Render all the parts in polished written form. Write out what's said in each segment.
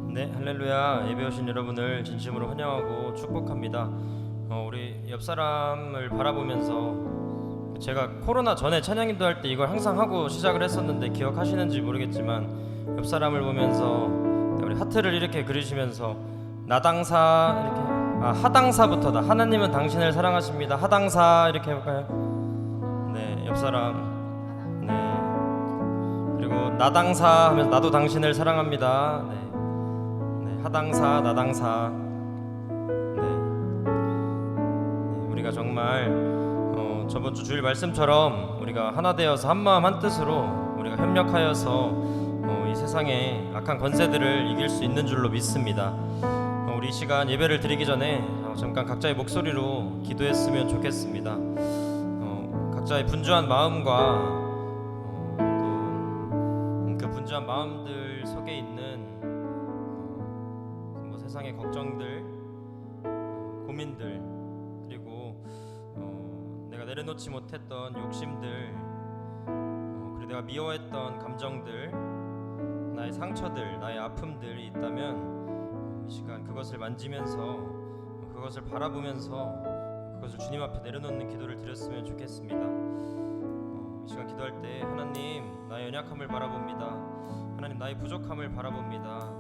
네, 할렐루야. 예배 오신 여러분을 진심으로 환영하고 축복합니다. 우리 옆 사람을 바라보면서 제가 코로나 전에 찬양인도 할 때 이걸 항상 하고 시작을 했었는데 기억하시는지 모르겠지만 옆 사람을 보면서 우리 하트를 이렇게 그리시면서 나당사 이렇게 하당사부터다. 하나님은 당신을 사랑하십니다. 하당사 이렇게 해볼까요? 네, 옆 사람. 네. 그리고 나당사 하면서 나도 당신을 사랑합니다. 네. 하당사 나당사. 네. 우리가 정말 저번 주 주일 말씀처럼 우리가 하나 되어서 한마음 한뜻으로 우리가 협력하여서 이 세상의 악한 권세들을 이길 수 있는 줄로 믿습니다. 우리 이 시간 예배를 드리기 전에 잠깐 각자의 목소리로 기도했으면 좋겠습니다. 각자의 분주한 마음과 또 그 분주한 마음들 속에 있는 세상의 걱정들, 고민들, 그리고 내가 내려놓지 못했던 욕심들, 그리고 내가 미워했던 감정들, 나의 상처들, 나의 아픔들이 있다면 이 시간 그것을 만지면서 그것을 바라보면서 그것을 주님 앞에 내려놓는 기도를 드렸으면 좋겠습니다. 이 시간 기도할 때 하나님, 나의 연약함을 바라봅니다. 하나님, 나의 부족함을 바라봅니다.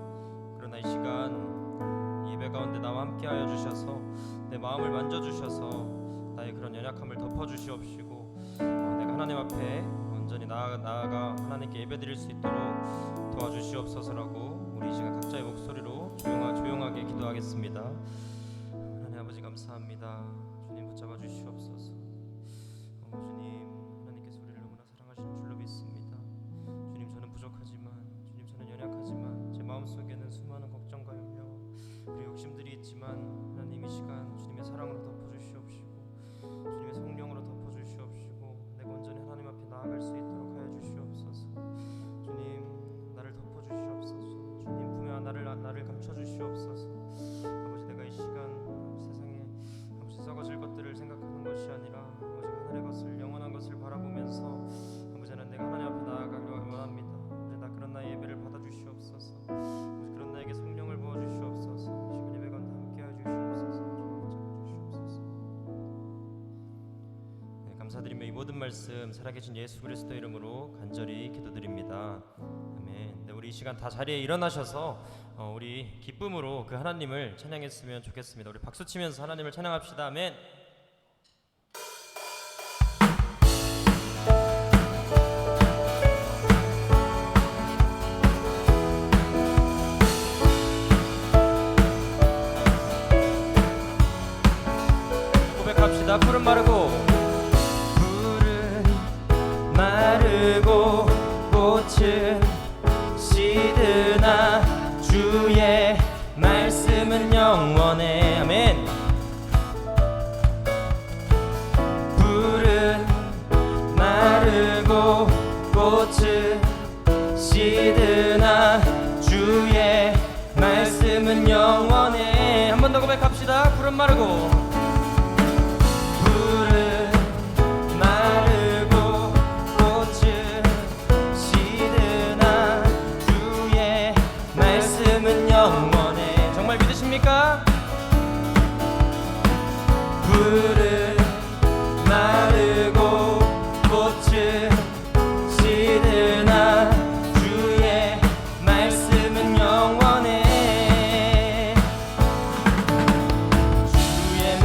그러나 이 시간 예배 가운데 나와 함께하여 주셔서 내 마음을 만져주셔서 나의 그런 연약함을 덮어주시옵시고 내가 하나님 앞에 온전히 나아가 하나님께 예배드릴 수 있도록 도와주시옵소서라고 우리 이 시간 각자의 목소리로 조용하게 기도하겠습니다. 하나님 아버지 감사합니다. 주님 붙잡아 주시옵소서. 주님, 하나님께서 우리를 너무나 사랑하시는 줄로 믿습니다. 주님, 저는 부족하지만, 주님, 저는 연약하지만 제 마음속에는 수많은 걱정과 염려 그리고 욕심들이 있지만 하나님 이 시간 주님의 사랑으로 덮어주시옵시고 주님의 성령으로 덮어주시옵시고 내가 온전히 하나님 앞에 나아갈 수 있도록 하여 주시옵소서. 주님, 나를 덮어주시옵소서. 주님, 품에 나를 감춰주시옵소서. 아버지, 내가 이 시간 세상에 아버지 썩어질 것들을 생각하는 것이 아니라 아버지 하늘의 것을, 영원한 것을 바라보면서 아버지 하나님, 내가 하나님 앞에 나아가기를 원합니다. 나 그런 나의 예배를 받아주시옵소서. 아버지, 그런 나에게 성령을 부어주시옵소서. 시간 예배 가운데 함께하여 주시옵소서. 잡아주시옵소서. 네, 감사드리며 이 모든 말씀 살아계신 예수 그리스도 이름으로 간절히 기도드립니다. 아멘. 네, 우리 이 시간 다 자리에 일어나셔서 우리 기쁨으로 그 하나님을 찬양했으면 좋겠습니다. 우리 박수 치면서 하나님을 찬양합시다. 아멘. 고백합시다. 푸른 마르고 꽃은 시드나 주의 말씀은 영원해. 아멘. 푸른 마르고 꽃은 시드나 주의 말씀은 영원해. 한 번 더 고백합시다. 푸른 마르고 푸른 마르고 꽃은 시드나 주의 말씀은 영원해. 주의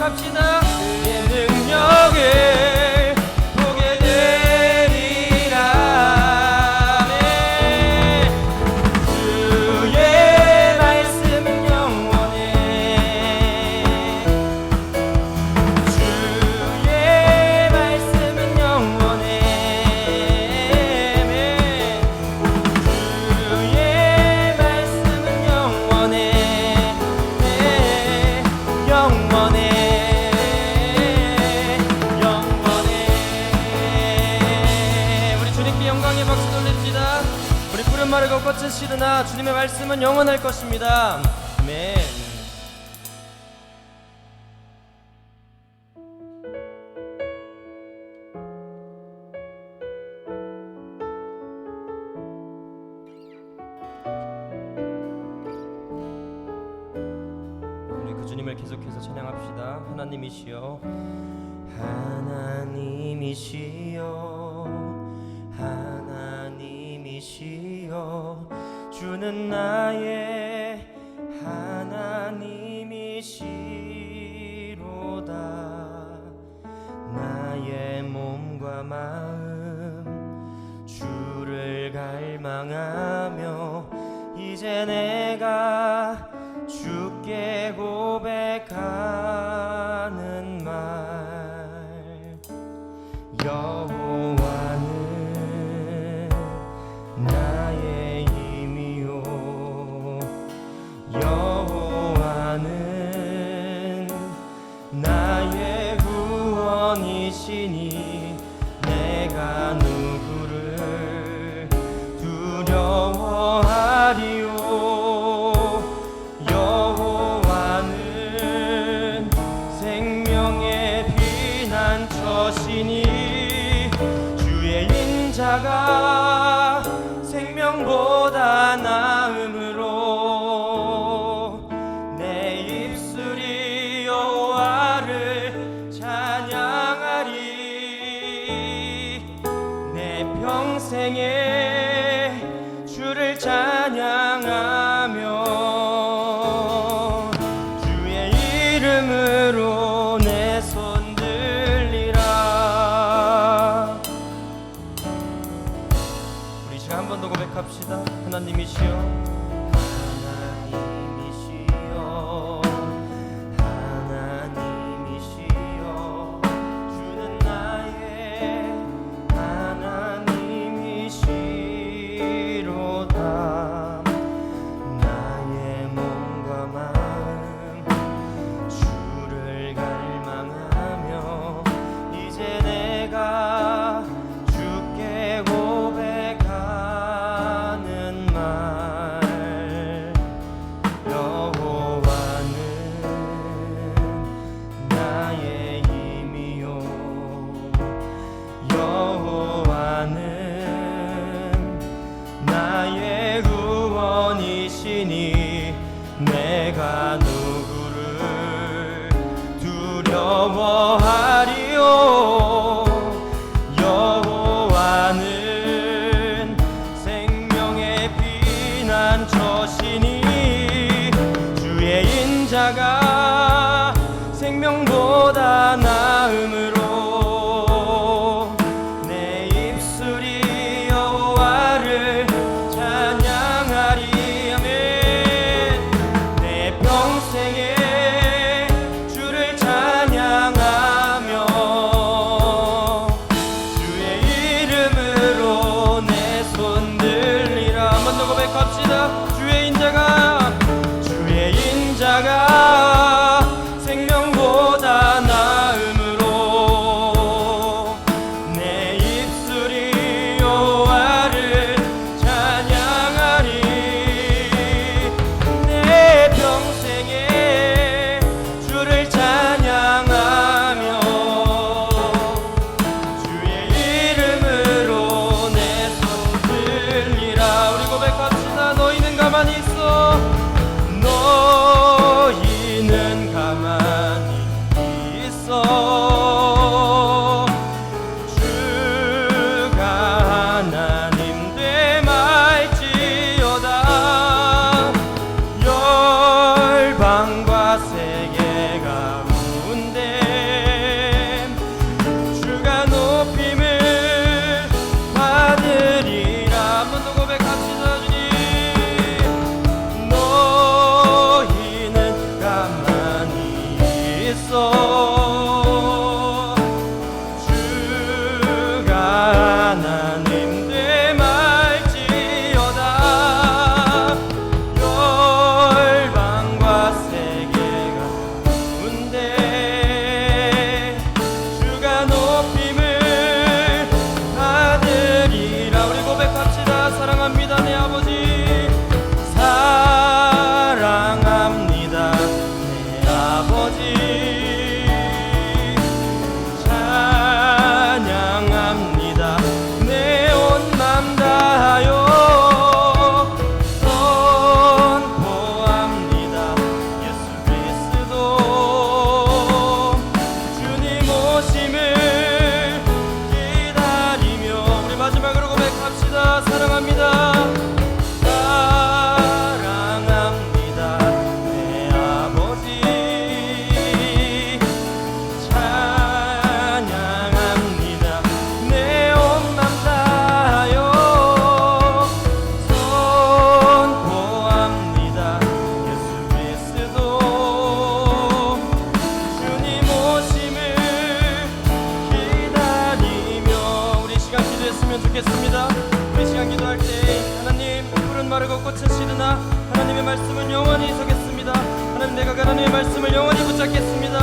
고백합시다. 그의 능력을 보게 되리라. 네. 주의 말씀은 영원해. 주의 말씀은 영원해. 네. 주의 말씀은 영원해. 네. 영원해. 영광의 박수 돌립시다. 우리 푸른 마르고 꽃은 시드나 주님의 말씀은 영원할 것입니다. 아멘. 우리 그 주님을 계속해서 찬양합시다. 하나님이시여, 하나님이시여, 하나님이시여, 주는 나의 하나님이시로다. 나의 몸과 마음 주를 갈망하며 이제 내가 주께 고백하는 말, 여호와는 나의 힘이요, 여호와는 나의 구원이시니 내가 누구를 두려워하리요. 여호와는 생명의 피난처시니 주의 인자가 생명보다 나음으로 내 입술이 여호와를 찬양하리. 내 평생에 주를 찬양하며 주의 이름으로 내 손 들리라. 우리 시간 한 번 더 고백합시다. 하나님이시여, 하나님이시여, 하나님이시여, 주는 나의 하나님이시로다. 나의 몸과 마음 주를 갈망하며 이제 내가 주께 고백하는 말, 여호와는 나의 힘이요, 여호와는 나의 구원이시니 내가 누구를 두려워하리요. 여호와는 생명의 피난처시니 주의 인자가 생명보다 나음으로 내 입술이 여호와를 찬양하리. 아멘. 내 평생에 주를 찬양하며 주의 이름으로 내 손 들리라. 한 번 더 고백합시다. 주의 인자가 생명보다 나음으로 있어. 주가 하나님 내 말지어다. 열방과 세계가 운대 주가 높임을 받으리라. 우리 고백합시다. 사랑합니다 내 아버지. 사랑합니다 내 아버지. 찬양합니다 내 온 맘 다하여. 선포합니다 예수 그리스도. 주님 오심을 기다리며. 우리 마지막으로 고백합시다. 사랑합니다. 사랑합니다 내 아버지. 찬양합니다 내 온 맘 다하여. 선포합니다 예수 그리스도. 주님 오심을 기다리며. 우리 시간 기도했으면 좋겠습니다. 우리 시간 기도할 때 하나님 푸른 마르고 꽃은 시드나 하나님의 말씀은 영원히 서겠습니다. 하나님 내가 하나님의 말씀을 영원히 붙잡겠습니다.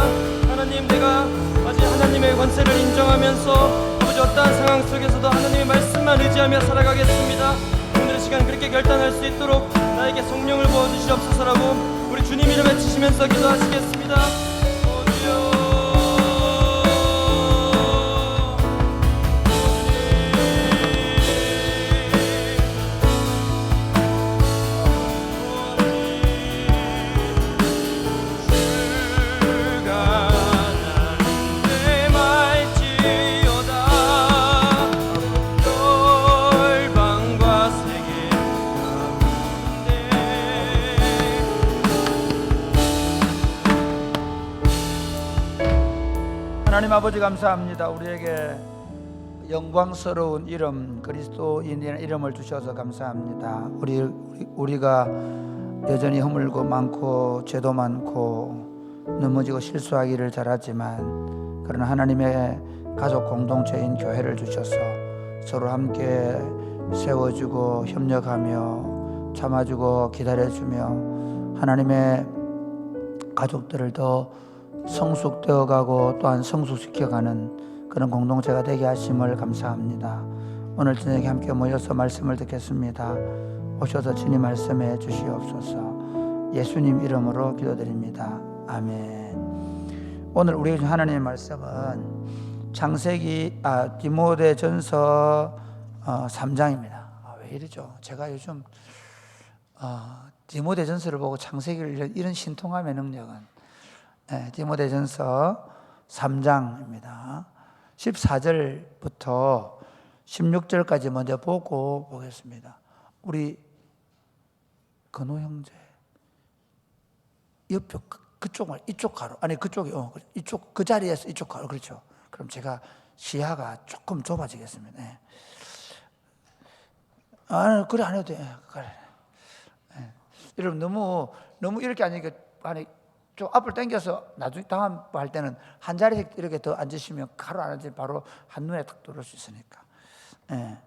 하나님 내가 아직 하나님의 권세를 인정하면서 아버지 어떠한 상황 속에서도 하나님의 말씀만 의지하며 살아가겠습니다. 오늘의 시간 그렇게 결단할 수 있도록 나에게 성령을 부어주시옵소서라고 우리 주님 이름 외치시면서 기도하시겠습니다. 주여. 하나님 아버지 감사합니다. 우리에게 영광스러운 이름 그리스도인이라는 이름을 주셔서 감사합니다. 우리가 여전히 허물고 많고 죄도 많고 넘어지고 실수하기를 잘하지만 그러나 하나님의 가족 공동체인 교회를 주셔서 서로 함께 세워주고 협력하며 참아주고 기다려주며 하나님의 가족들을 더 성숙되어가고 또한 성숙시켜가는 그런 공동체가 되게 하심을 감사합니다. 오늘 저녁에 함께 모여서 말씀을 듣겠습니다. 오셔서 주님 말씀해 주시옵소서. 예수님 이름으로 기도드립니다. 아멘. 오늘 우리 하나님의 말씀은 디모데전서 3장입니다. 왜 이러죠? 제가 요즘 디모데전서를 보고 창세기를 이런 신통함의 능력은 디모데전서 3장입니다. 14절부터 16절까지 먼저 보고 보겠습니다. 우리 근호 형제 옆에 그쪽을 이쪽 가로 아니 그쪽이 이쪽 그 자리에서 이쪽 가로 그렇죠. 그럼 제가 시야가 조금 좁아지겠습니다. 네. 그래 안 해도 돼. 그래. 네. 여러분 너무 이렇게 하니까 아니 좀 앞을 당겨서 나중에 다음 할 때는 한 자리씩 이렇게 더 앉으시면 가로 안 앉으면 바로 한눈에 딱 들어올 수 있으니까. 네.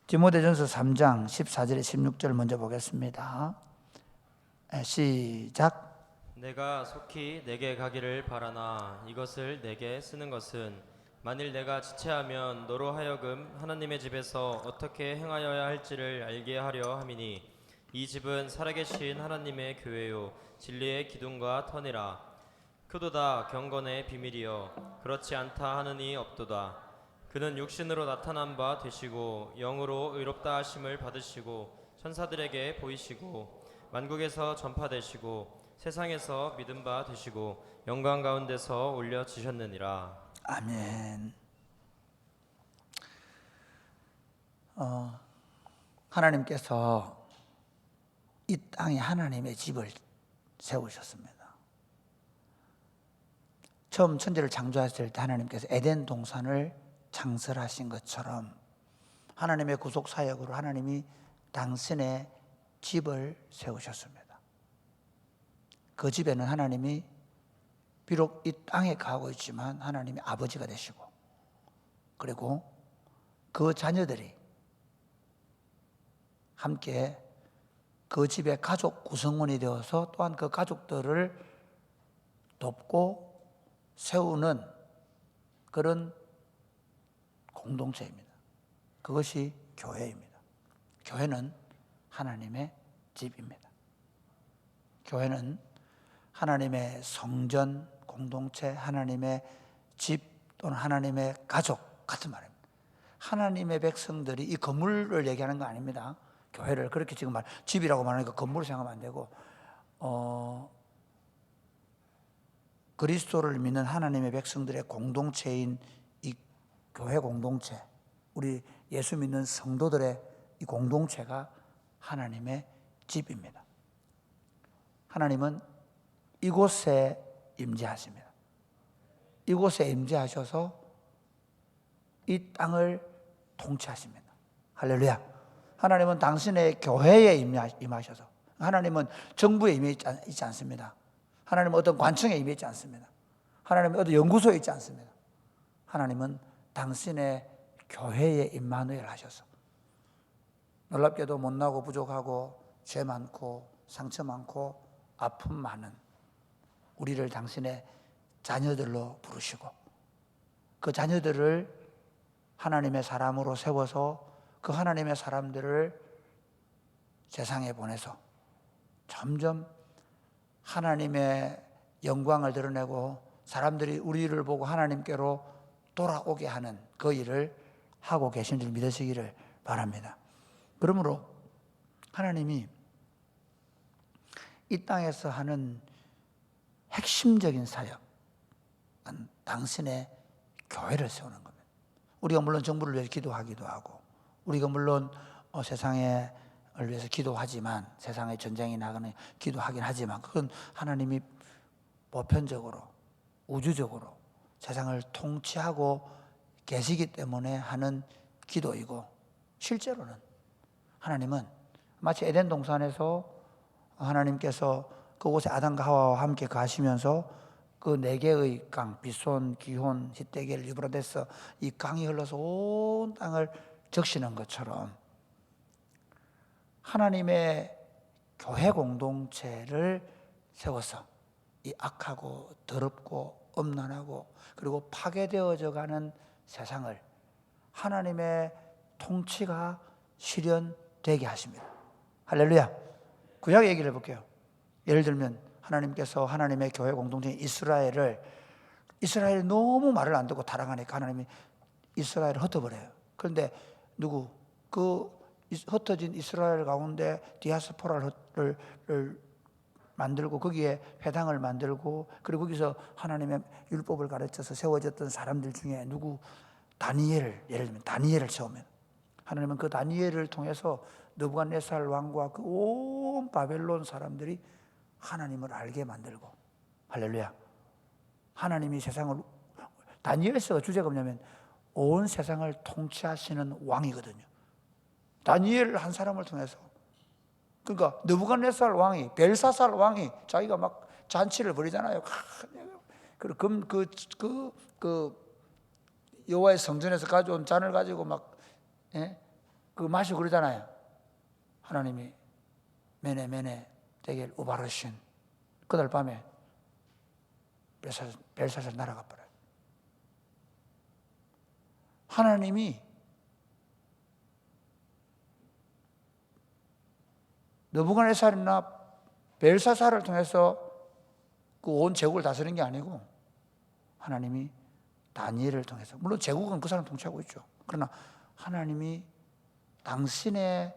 디모데전서 3장 14절에 16절 먼저 보겠습니다. 네, 시작. 내가 속히 내게 가기를 바라나 이것을 내게 쓰는 것은 만일 내가 지체하면 너로 하여금 하나님의 집에서 어떻게 행하여야 할지를 알게 하려 함이니 이 집은 살아계신 하나님의 교회요 진리의 기둥과 터니라. 크도다 경건의 비밀이여 그렇지 않다 하느니 없도다. 그는 육신으로 나타난 바 되시고 영으로 의롭다 하심을 받으시고 천사들에게 보이시고 만국에서 전파되시고 세상에서 믿음 바 되시고 영광 가운데서 올려지셨느니라. 아멘. 하나님께서 이 땅에 하나님의 집을 세우셨습니다. 처음 천지를 창조하실 때 하나님께서 에덴 동산을 창설하신 것처럼 하나님의 구속 사역으로 하나님이 당신의 집을 세우셨습니다. 그 집에는 하나님이 비록 이 땅에 가고 있지만 하나님이 아버지가 되시고, 그리고 그 자녀들이 함께 그 집의 가족 구성원이 되어서 또한 그 가족들을 돕고 세우는 그런 공동체입니다. 그것이 교회입니다. 교회는 하나님의 집입니다. 교회는 하나님의 성전, 공동체, 하나님의 집 또는 하나님의 가족 같은 말입니다. 하나님의 백성들이 이 건물을 얘기하는 거 아닙니다. 교회를 그렇게 지금 집이라고 말하니까 건물을 생각하면 안 되고, 그리스도를 믿는 하나님의 백성들의 공동체인 이 교회 공동체, 우리 예수 믿는 성도들의 이 공동체가 하나님의 집입니다. 하나님은 이곳에 임재하십니다. 이곳에 임재하셔서 이 땅을 통치하십니다. 할렐루야. 하나님은 당신의 교회에 임하셔서, 하나님은 정부에 임해 있지 않습니다. 하나님은 어떤 관청에 임해 있지 않습니다. 하나님은 어떤 연구소에 있지 않습니다. 하나님은 당신의 교회에 임마누엘 하셔서 놀랍게도 못나고 부족하고 죄 많고 상처 많고 아픔 많은 우리를 당신의 자녀들로 부르시고, 그 자녀들을 하나님의 사람으로 세워서 그 하나님의 사람들을 세상에 보내서 점점 하나님의 영광을 드러내고 사람들이 우리를 보고 하나님께로 돌아오게 하는 그 일을 하고 계신 줄 믿으시기를 바랍니다. 그러므로 하나님이 이 땅에서 하는 핵심적인 사역은 당신의 교회를 세우는 겁니다. 우리가 물론 정부를 위해서 기도하기도 하고, 우리가 물론 세상을 위해서 기도하지만, 세상에 전쟁이 나거나 기도하긴 하지만, 그건 하나님이 보편적으로 우주적으로 세상을 통치하고 계시기 때문에 하는 기도이고, 실제로는 하나님은 마치 에덴 동산에서 하나님께서 그곳에 아담과 하와와 함께 가시면서 그 네 개의 강, 비손, 기혼, 히데겔, 유브라데스, 이 강이 흘러서 온 땅을 적시는 것처럼 하나님의 교회 공동체를 세워서 이 악하고 더럽고 엄난하고 그리고 파괴되어져 가는 세상을 하나님의 통치가 실현되게 하십니다. 할렐루야. 구약 얘기를 해볼게요. 예를 들면 하나님께서 하나님의 교회 공동체인 이스라엘이 너무 말을 안 듣고 타락하니까 하나님이 이스라엘을 흩어버려요. 그런데 그 흩어진 이스라엘 가운데 디아스포라를 만들고 거기에 회당을 만들고, 그리고 거기서 하나님의 율법을 가르쳐서 세워졌던 사람들 중에 다니엘을, 예를 들면 다니엘을 세우면 하나님은 그 다니엘을 통해서 느부갓네살 왕과 그 온 바벨론 사람들이 하나님을 알게 만들고, 할렐루야. 하나님이 세상을, 다니엘서가 주제가 뭐냐면 온 세상을 통치하시는 왕이거든요. 다니엘 한 사람을 통해서, 그러니까 느부갓네살 왕이, 벨사살 왕이 자기가 막 잔치를 벌이잖아요. 그 여호와의 성전에서 가져온 잔을 가지고 막 그 마시고 그러잖아요. 하나님이 메네 데겔 우바르신, 그날 밤에 벨사살 날아가 버려요. 하나님이 느부갓네살이나 벨사살을 통해서 그 온 제국을 다스리는 게 아니고 하나님이 다니엘을 통해서, 물론 제국은 그 사람 통치하고 있죠. 그러나 하나님이 당신의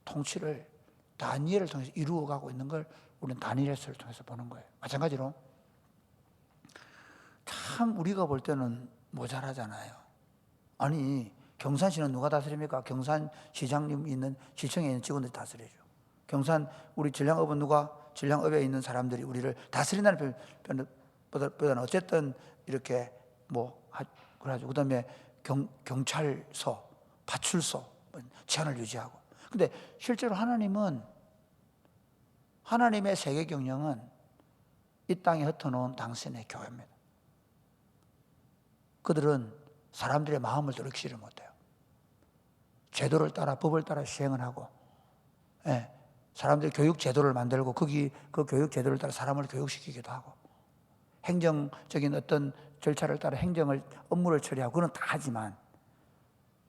통치를 다니엘을 통해서 이루어가고 있는 걸 우리는 다니엘서를 통해서 보는 거예요. 마찬가지로 참 우리가 볼 때는 모자라잖아요. 아니, 경산시는 누가 다스립니까? 경산시장님 있는 시청에 있는 직원들이 다스리죠. 경산 우리 전량업은 전량업에 있는 사람들이 우리를 다스린다는 표현보다는 어쨌든 이렇게 그래가지고 그다음에 경찰서, 파출소治安을 유지하고. 근데 실제로 하나님의 세계 경영은 이 땅에 흩어놓은 당신의 교회입니다. 그들은 사람들의 마음을 돌이키지를 못해요. 제도를 따라 법을 따라 시행을 하고, 예, 사람들이 교육 제도를 만들고 그 교육 제도를 따라 사람을 교육시키기도 하고, 행정적인 어떤 절차를 따라 업무를 처리하고 그건 다 하지만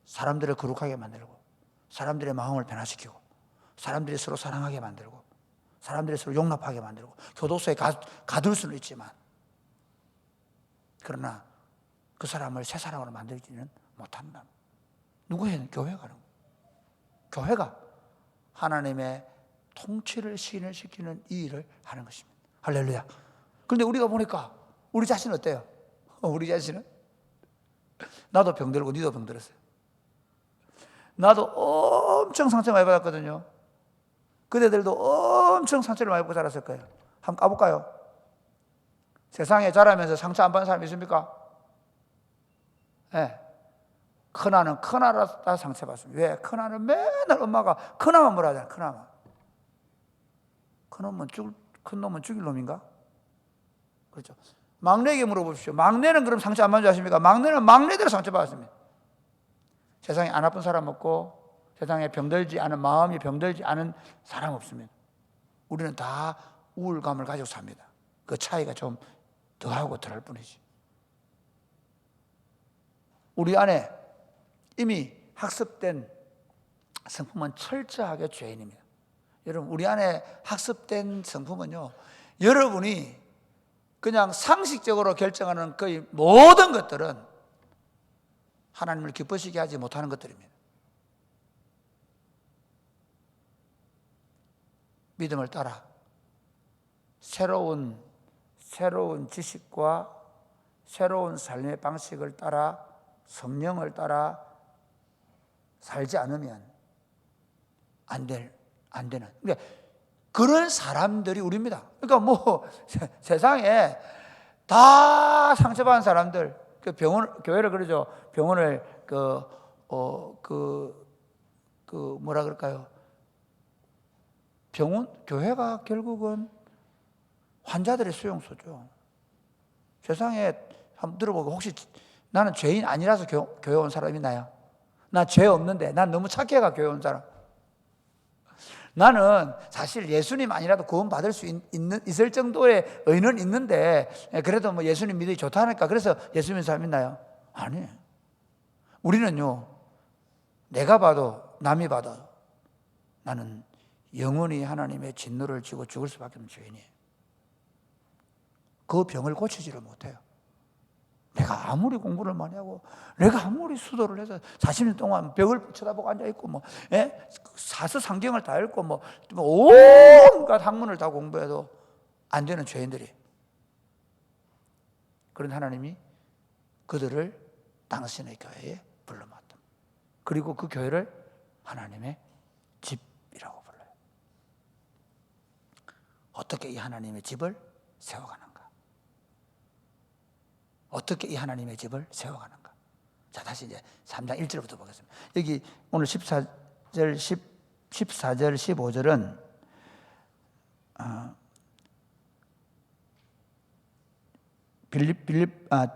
사람들을 거룩하게 만들고 사람들의 마음을 변화시키고 사람들이 서로 사랑하게 만들고 사람들이 서로 용납하게 만들고 교도소에 가둘 수는 있지만 그러나 그 사람을 새 사람으로 만들지는 못한다. 누가 해야? 교회가 하는 거예요. 교회가 하나님의 통치를 시인시키는 이 일을 하는 것입니다. 할렐루야. 그런데 우리가 보니까 우리 자신 어때요? 우리 자신은? 나도 병들고 니도 병들었어요. 나도 엄청 상처 많이 받았거든요. 그대들도 엄청 상처를 많이 받고 자랐을 거예요. 한번 까볼까요? 세상에 자라면서 상처 안 받는 사람 있습니까? 네. 큰아는 큰아라 상처받습니다. 왜? 큰아는 맨날 엄마가 큰아만 뭐라 하잖아요. 큰아만. 큰 놈은 죽일 놈인가? 그렇죠. 막내에게 물어보십시오. 막내는 그럼 상처 안 받는 줄 아십니까? 막내는 막내대로 상처받았습니다. 세상에 안 아픈 사람 없고 세상에 병들지 않은 마음이 병들지 않은 사람 없습니다. 우리는 다 우울감을 가지고 삽니다. 그 차이가 좀 더하고 덜할 뿐이지. 우리 안에 이미 학습된 성품은 철저하게 죄인입니다. 여러분, 우리 안에 학습된 성품은요, 여러분이 그냥 상식적으로 결정하는 거의 모든 것들은 하나님을 기쁘시게 하지 못하는 것들입니다. 믿음을 따라 새로운 지식과 새로운 삶의 방식을 따라 성령을 따라 살지 않으면 안 되는. 그러니까 그런 사람들이 우리입니다. 그러니까 뭐 세상에 다 상처받은 사람들, 그 교회를 그러죠. 병원을 뭐라 그럴까요? 교회가 결국은 환자들의 수용소죠. 세상에 한번 들어보고 혹시 나는 죄인 아니라서 교회 온 사람 있나요? 나 죄 없는데 난 너무 착해가 교회 온 사람. 나는 사실 예수님 아니라도 구원 받을 수 있을 정도의 의는 있는데 그래도 뭐 예수님 믿으기 좋다니까 그래서 예수 믿는 사람 있나요? 아니에요. 우리는요, 내가 봐도 남이 봐도 나는 영원히 하나님의 진노를 지고 죽을 수밖에 없는 죄인이에요. 그 병을 고치지를 못해요. 내가 아무리 공부를 많이 하고 내가 아무리 수도를 해서 40년 동안 벽을 쳐다보고 앉아있고 뭐 사서상경을 다 읽고 뭐 온갖 학문을 다 공부해도 안 되는 죄인들이, 그런 하나님이 그들을 당신의 교회에 불러놨다. 그리고 그 교회를 하나님의 집이라고 불러요. 어떻게 이 하나님의 집을 세워가는가? 어떻게 이 하나님의 집을 세워가는가? 자, 다시 이제 3장 1절부터 보겠습니다. 여기 오늘 14절, 15절은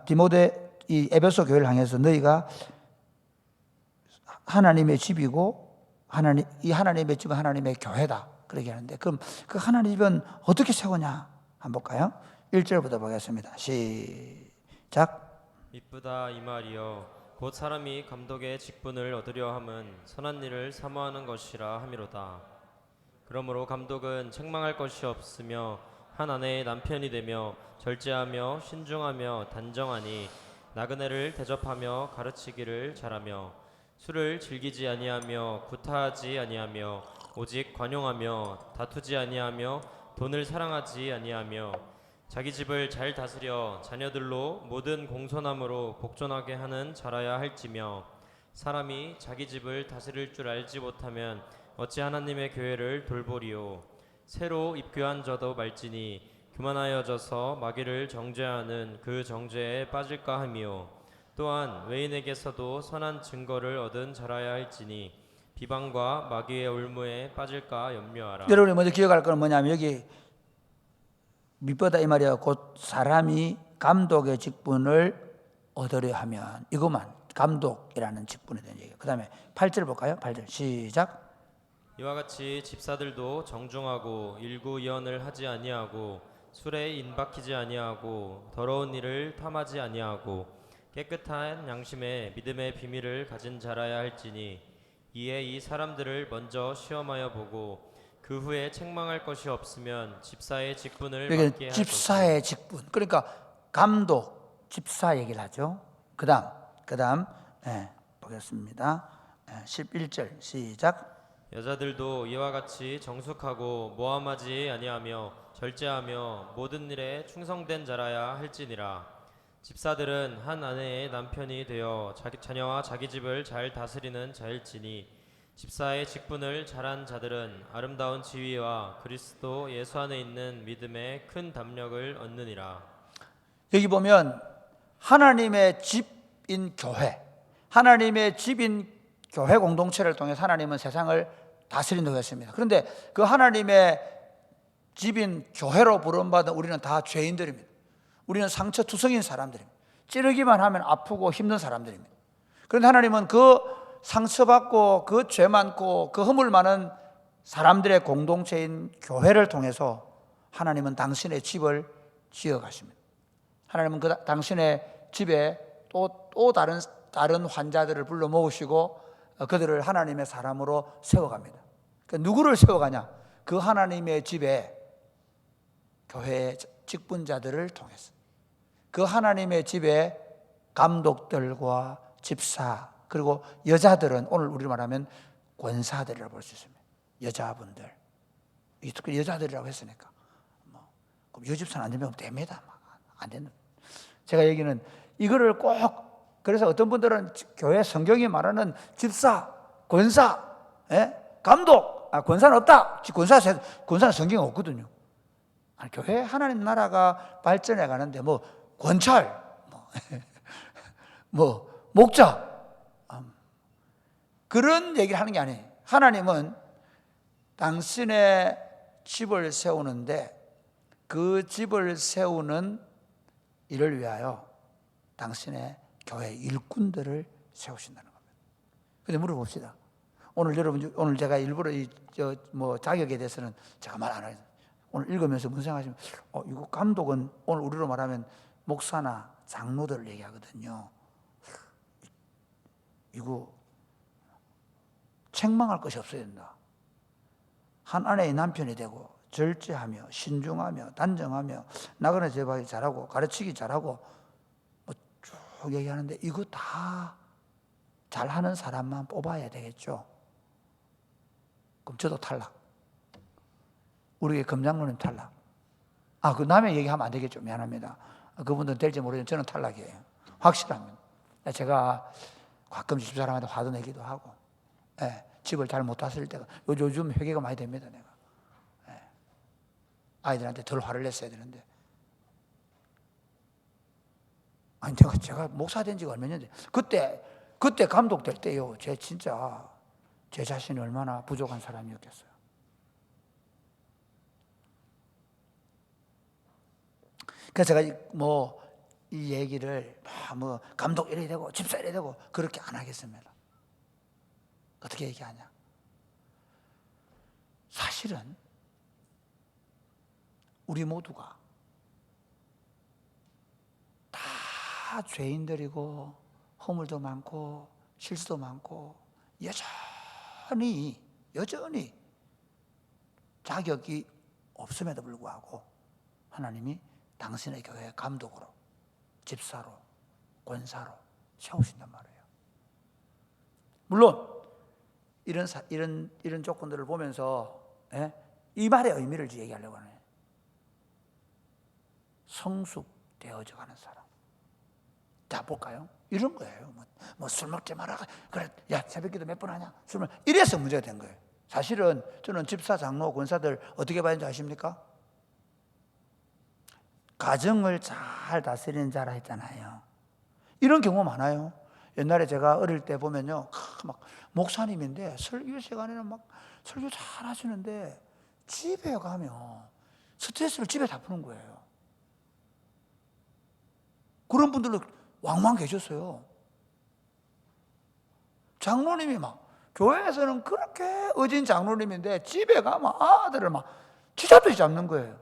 디모데 이 에베소 교회를 향해서 너희가 하나님의 집이고 이 하나님의 집은 하나님의 교회다 그렇게 하는데, 그럼 그 하나님의 집은 어떻게 세우냐 한번 볼까요? 1절부터 보겠습니다. 시작. 이쁘다 이 말이여 곧 사람이 감독의 직분을 얻으려 함은 선한 일을 사모하는 것이라 함이로다. 그러므로 감독은 책망할 것이 없으며 한 아내의 남편이 되며 절제하며 신중하며 단정하니 나그네를 대접하며 가르치기를 잘하며 술을 즐기지 아니하며 구타하지 아니하며 오직 관용하며 다투지 아니하며 돈을 사랑하지 아니하며 자기 집을 잘 다스려 자녀들로 모든 공손함으로 복존하게 하는 자라야 할지며, 사람이 자기 집을 다스릴 줄 알지 못하면 어찌 하나님의 교회를 돌보리요. 새로 입교한 자도 말지니 교만하여져서 마귀를 정죄하는 그 정죄에 빠질까 하미요. 또한 외인에게서도 선한 증거를 얻은 자라야 할지니 비방과 마귀의 올무에 빠질까 염려하라. 여러분이 먼저 기억할 건 뭐냐면 여기 밑보다 이 말이야. 곧 사람이 감독의 직분을 얻으려 하면 이것만 감독이라는 직분에 대한 얘기예요. 그 다음에 8절 볼까요? 8절 시작. 이와 같이 집사들도 정중하고 일구이언을 하지 아니하고 술에 인박히지 아니하고 더러운 일을 탐하지 아니하고 깨끗한 양심에 믿음의 비밀을 가진 자라야 할지니 이에 이 사람들을 먼저 시험하여 보고 그 후에 책망할 것이 없으면 집사의 직분을 맡게 여기 할 집사의 직분. 그러니까 감독, 집사 얘기를 하죠. 그다음 보겠습니다. 11절 시작. 여자들도 이와 같이 정숙하고 모함하지 아니하며 절제하며 모든 일에 충성된 자라야 할지니라. 집사들은 한 아내의 남편이 되어 자녀와 자기 집을 잘 다스리는 자일지니 집사의 직분을 잘한 자들은 아름다운 지위와 그리스도 예수 안에 있는 믿음의 큰 담력을 얻느니라. 여기 보면 하나님의 집인 교회, 하나님의 집인 교회 공동체를 통해서 하나님은 세상을 다스린다고 했습니다. 그런데 그 하나님의 집인 교회로 부름받은 우리는 다 죄인들입니다. 우리는 상처투성인 사람들입니다. 찌르기만 하면 아프고 힘든 사람들입니다. 그런데 하나님은 그 상처받고 그 죄 많고 그 허물 많은 사람들의 공동체인 교회를 통해서 하나님은 당신의 집을 지어 가십니다. 하나님은 당신의 집에 또 다른 환자들을 불러 모으시고 그들을 하나님의 사람으로 세워갑니다. 그러니까 누구를 세워가냐? 그 하나님의 집에 교회의 직분자들을 통해서 그 하나님의 집에 감독들과 집사 그리고 여자들은 오늘 우리로 말하면 권사들이라고 볼 수 있습니다. 여자분들, 특히 여자들이라고 했으니까 그럼 여집사는 안 되면 됩니다. 안 된다. 제가 얘기는 이거를 꼭 그래서 어떤 분들은 교회 성경이 말하는 집사, 권사, 감독, 권사는 없다. 권사는 성경에 없거든요. 교회 하나님 나라가 발전해 가는데 권찰, 목자 그런 얘기를 하는 게 아니에요. 하나님은 당신의 집을 세우는데 그 집을 세우는 일을 위하여 당신의 교회 일꾼들을 세우신다는 겁니다. 근데 물어봅시다. 오늘 제가 일부러 자격에 대해서는 제가 말 안 하겠습니다. 오늘 읽으면서 무슨 생각하시면 이거 감독은 오늘 우리로 말하면 목사나 장로들을 얘기하거든요. 이거 책망할 것이 없어야 된다. 한 아내의 남편이 되고 절제하며 신중하며 단정하며 나그네 제바이 잘하고 가르치기 잘하고 쭉 얘기하는데 이거 다 잘하는 사람만 뽑아야 되겠죠. 그럼 저도 탈락. 우리 금장로님 탈락. 그 남의 얘기하면 안 되겠죠. 미안합니다. 그분들은 될지 모르지만 저는 탈락이에요. 확실합니다. 제가 가끔 집사람한테 화도 내기도 하고 집을 잘 못 다스릴 때가 요즘 회개가 많이 됩니다. 내가 아이들한테 덜 화를 냈어야 되는데 제가 목사 된 지가 얼마 년 돼. 그때 감독 될 때요. 진짜 제 자신이 얼마나 부족한 사람이었겠어요. 그래서 제가 이 얘기를 감독 이래야 되고 집사 이래야 되고 그렇게 안 하겠습니다. 어떻게 얘기하냐? 사실은 우리 모두가 다 죄인들이고 허물도 많고 실수도 많고 여전히 자격이 없음에도 불구하고 하나님이 당신의 교회 감독으로 집사로 권사로 세우신단 말이에요. 물론 이런 조건들을 보면서 이 말의 의미를 얘기하려고 하네요. 성숙되어져 가는 사람. 자, 볼까요? 이런 거예요. 술 먹지 마라. 그래, 야, 새벽기도 몇 번 하냐? 이래서 문제가 된 거예요. 사실은 저는 집사, 장로, 권사들 어떻게 봐야 하는지 아십니까? 가정을 잘 다스리는 자라 했잖아요. 이런 경우 많아요. 옛날에 제가 어릴 때 보면요, 막 목사님인데 설교 시간에는 막 설교 잘 하시는데 집에 가면 스트레스를 집에 다 푸는 거예요. 그런 분들은 왕왕 계셨어요. 장로님이 막 교회에서는 그렇게 어진 장로님인데 집에 가면 아들을 막 쥐잡듯이 잡는 거예요.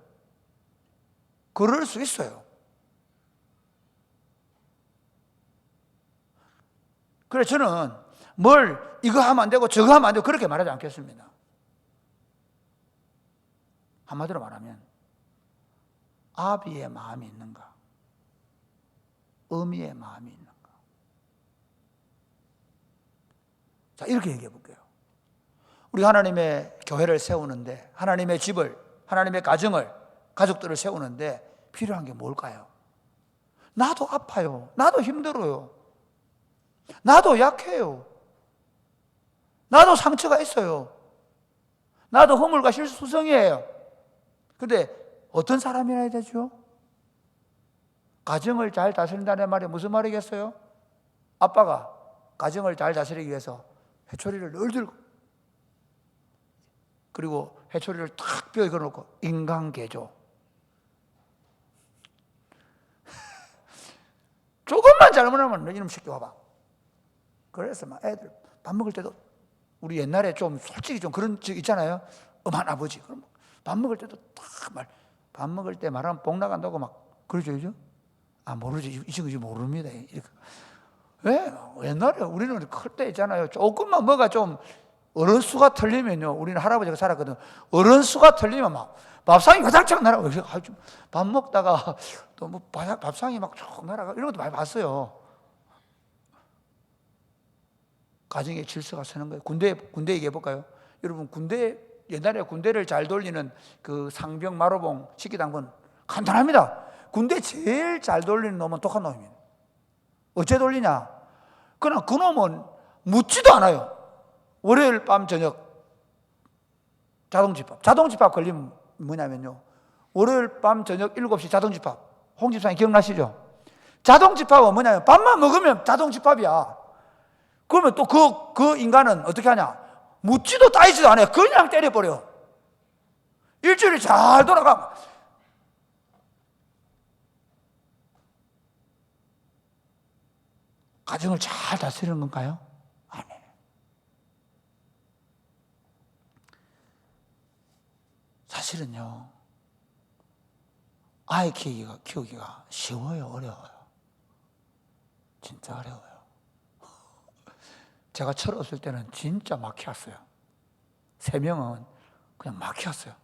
그럴 수 있어요. 그래 저는 뭘 이거 하면 안 되고 저거 하면 안 되고 그렇게 말하지 않겠습니다. 한마디로 말하면 아비의 마음이 있는가, 어미의 마음이 있는가. 자, 이렇게 얘기해 볼게요. 우리 하나님의 교회를 세우는데, 하나님의 집을, 하나님의 가정을, 가족들을 세우는데 필요한 게 뭘까요? 나도 아파요. 나도 힘들어요. 나도 약해요. 나도 상처가 있어요. 나도 허물과 실수성이에요. 근데 어떤 사람이라 해야 되죠? 가정을 잘 다스린다는 말이 무슨 말이겠어요? 아빠가 가정을 잘 다스리기 위해서 회초리를 늘 들고, 그리고 회초리를 탁 뼈에 걸어놓고 인간개조. 조금만 잘못하면 너 이놈 새끼 와봐. 그래서 막 애들 밥 먹을 때도, 우리 옛날에 좀 솔직히 좀 그런 적 있잖아요. 엄한 아버지. 그럼 밥 먹을 때도 딱 밥 먹을 때 말하면 복 나간다고 막 그러죠, 그죠? 아, 모르지. 이 친구 모릅니다. 이렇게. 왜? 옛날에 우리는 클 때 있잖아요. 조금만 뭐가 좀 어른 수가 틀리면요. 우리는 할아버지가 살았거든. 어른 수가 틀리면 막 밥상이 화장창 날아가고, 밥 먹다가 또 뭐 밥상이 막 쭉 날아가, 이런 것도 많이 봤어요. 가정의 질서가 서는 거예요. 군대 얘기해 볼까요? 여러분, 옛날에 군대를 잘 돌리는 그 상병 마로봉 식기당군 간단합니다. 군대 제일 잘 돌리는 놈은 독한 놈입니다. 어째 돌리냐? 그러나 그 놈은 묻지도 않아요. 월요일 밤 저녁 자동집합 걸리면 뭐냐면요, 월요일 밤 저녁 7시 자동집합. 홍 집사님 기억나시죠? 자동집합은 뭐냐면 밥만 먹으면 자동집합이야. 그러면 또 그 인간은 어떻게 하냐? 묻지도 따지지도 않아요. 그냥 때려버려. 일주일이 잘 돌아가고. 가정을 잘 다스리는 건가요? 아니에요. 사실은요, 아이 키우기가 쉬워요, 어려워요? 진짜 어려워요. 제가 철없을 때는 진짜 막혔어요. 3명은 그냥 막혔어요.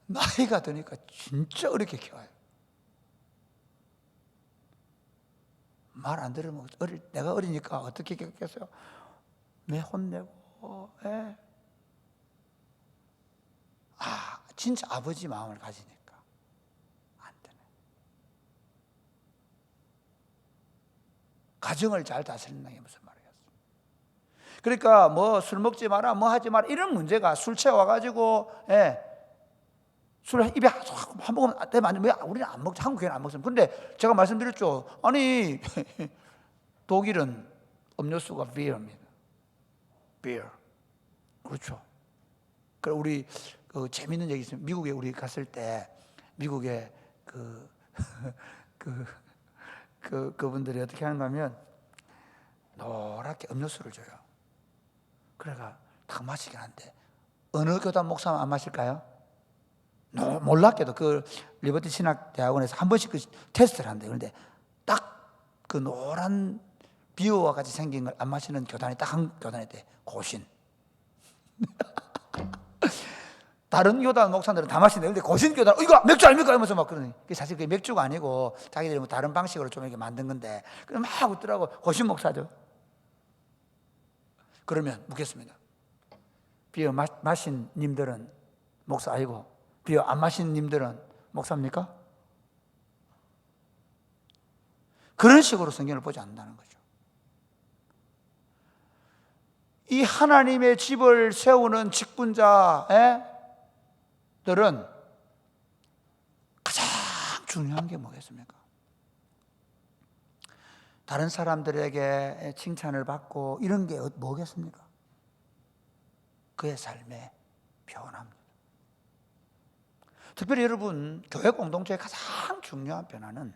나이가 드니까 진짜 어렵게 키워요. 말 안 들으면 내가 어리니까 어떻게 키웠겠어요? 매 혼내고, 진짜 아버지 마음을 가지니까 안 되네. 가정을 잘 다스리는 게 무슨 말이겠어요? 그러니까 뭐 술 먹지 마라, 뭐 하지 마라, 이런 문제가 술 취해와가지고, 술 입에 한 모금 되면 왜 우리는 안 먹지? 한국에는 안 먹습니다. 근데 제가 말씀드렸죠. 아니 독일은 음료수가 비어입니다. 비어. 그렇죠. 그래 우리 재밌는 얘기 있어요. 미국에 우리 갔을 때 미국에 그분들이 어떻게 하는가 하면 노랗게 음료수를 줘요. 그래가 딱 마시긴 한데 어느 교단 목사만 안 마실까요? 놀랍게도 그 리버티 신학 대학원에서 한 번씩 그 테스트를 한대요. 그런데 딱 그 노란 비오와 같이 생긴 걸 안 마시는 교단이 딱 한 교단이 돼. 고신. 다른 교단 목사들은 다 마신대. 근데 고신 교단, 이거 맥주 아닙니까? 이러면서 막 그러니. 사실 그게 맥주가 아니고 자기들이 뭐 다른 방식으로 좀 이렇게 만든 건데. 그럼 막 웃더라고. 고신 목사죠. 그러면 묻겠습니다. 비어 마신 님들은 목사 아니고 비어 안 마신 님들은 목사입니까? 그런 식으로 성경을 보지 않는다는 거죠. 이 하나님의 집을 세우는 직분자들은 가장 중요한 게 뭐겠습니까? 다른 사람들에게 칭찬을 받고 이런 게 뭐겠습니까? 그의 삶에 변합니다. 특별히 여러분, 교회 공동체의 가장 중요한 변화는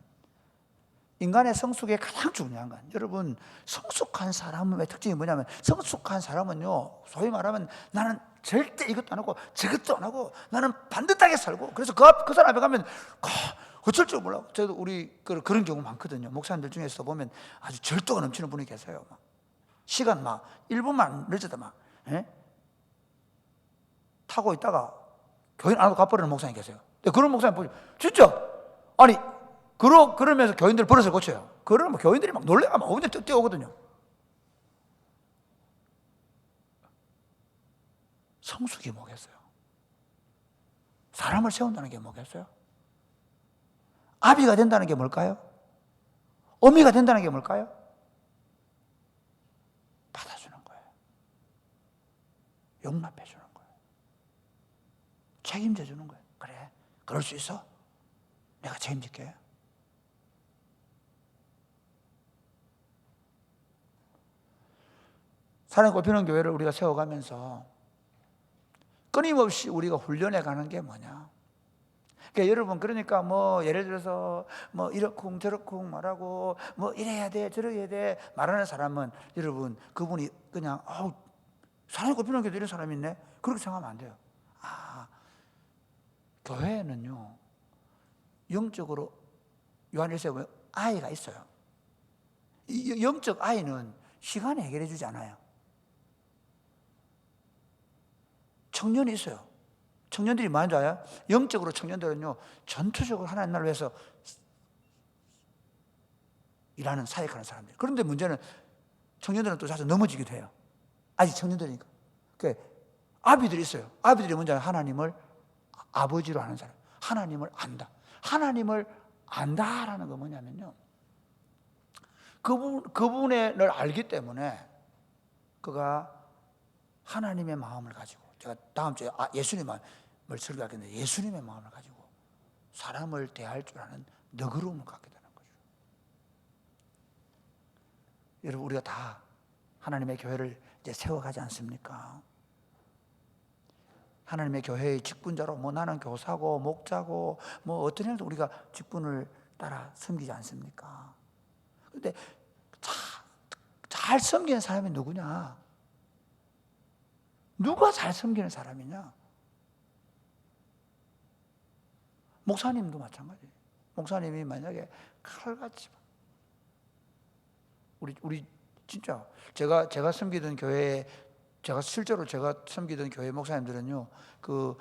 인간의 성숙에 가장 중요한 건, 여러분, 성숙한 사람의 특징이 뭐냐면, 성숙한 사람은요, 소위 말하면 나는 절대 이것도 안 하고 저것도 안 하고 나는 반듯하게 살고, 그래서 그 사람 앞에 가면 어쩔 줄 몰라. 저도 우리 그런 경우 많거든요. 목사님들 중에서 보면 아주 절도가 넘치는 분이 계세요. 시간 막 1분만 늦어도 막 타고 있다가 교인 안 하고 가버리는 목사님 계세요. 그런 목사님 보죠. 진짜 아니 그러면서 교인들 버릇을 고쳐요. 그러면 교인들이 막 놀래가 막 오분에 뛰어오거든요. 성숙이 뭐겠어요? 사람을 세운다는 게 뭐겠어요? 아비가 된다는 게 뭘까요? 어미가 된다는 게 뭘까요? 받아주는 거예요. 용납해 주는 거예요. 책임져 주는 거예요. 그래, 그럴 수 있어? 내가 책임질게. 사랑이 꼽히는 교회를 우리가 세워가면서 끊임없이 우리가 훈련해 가는 게 뭐냐? 그러니까 여러분, 그러니까 뭐 예를 들어서 뭐 이렇쿵 저렇쿵 말하고 뭐 이래야 돼 저래야 돼 말하는 사람은, 여러분, 그분이 그냥 사랑이 꼽히는 교회 이런 사람이 있네, 그렇게 생각하면 안 돼요. 교회는요, 영적으로 요한일서에 보면 아이가 있어요. 이 영적 아이는 시간에 해결해 주지 않아요. 청년이 있어요. 청년들이 많은 줄 알아요? 영적으로 청년들은요, 전투적으로 하나님 나라를 위해서 일하는, 사역하는 사람들. 그런데 문제는 청년들은 또 자주 넘어지기도 해요. 아직 청년들이니까. 그러니까 아비들이 있어요. 아비들이 먼저 하나님을 아버지로 하는 사람. 하나님을 안다. 하나님을 안다라는 건 뭐냐면요, 그분을 알기 때문에 그가 하나님의 마음을 가지고, 제가 다음 주에 예수님을 설교하겠는데, 예수님의 마음을 가지고 사람을 대할 줄 아는 너그러움을 갖게 되는 거죠. 여러분, 우리가 다 하나님의 교회를 이제 세워가지 않습니까? 하나님의 교회의 직분자로, 뭐 나는 교사고 목자고 뭐 어떤 일도 우리가 직분을 따라 섬기지 않습니까? 그런데 잘 섬기는 사람이 누구냐? 누가 잘 섬기는 사람이냐? 목사님도 마찬가지예요. 목사님이 만약에 칼같이, 우리 진짜 제가 섬기던 교회에, 실제로 제가 섬기던 교회 목사님들은요, 그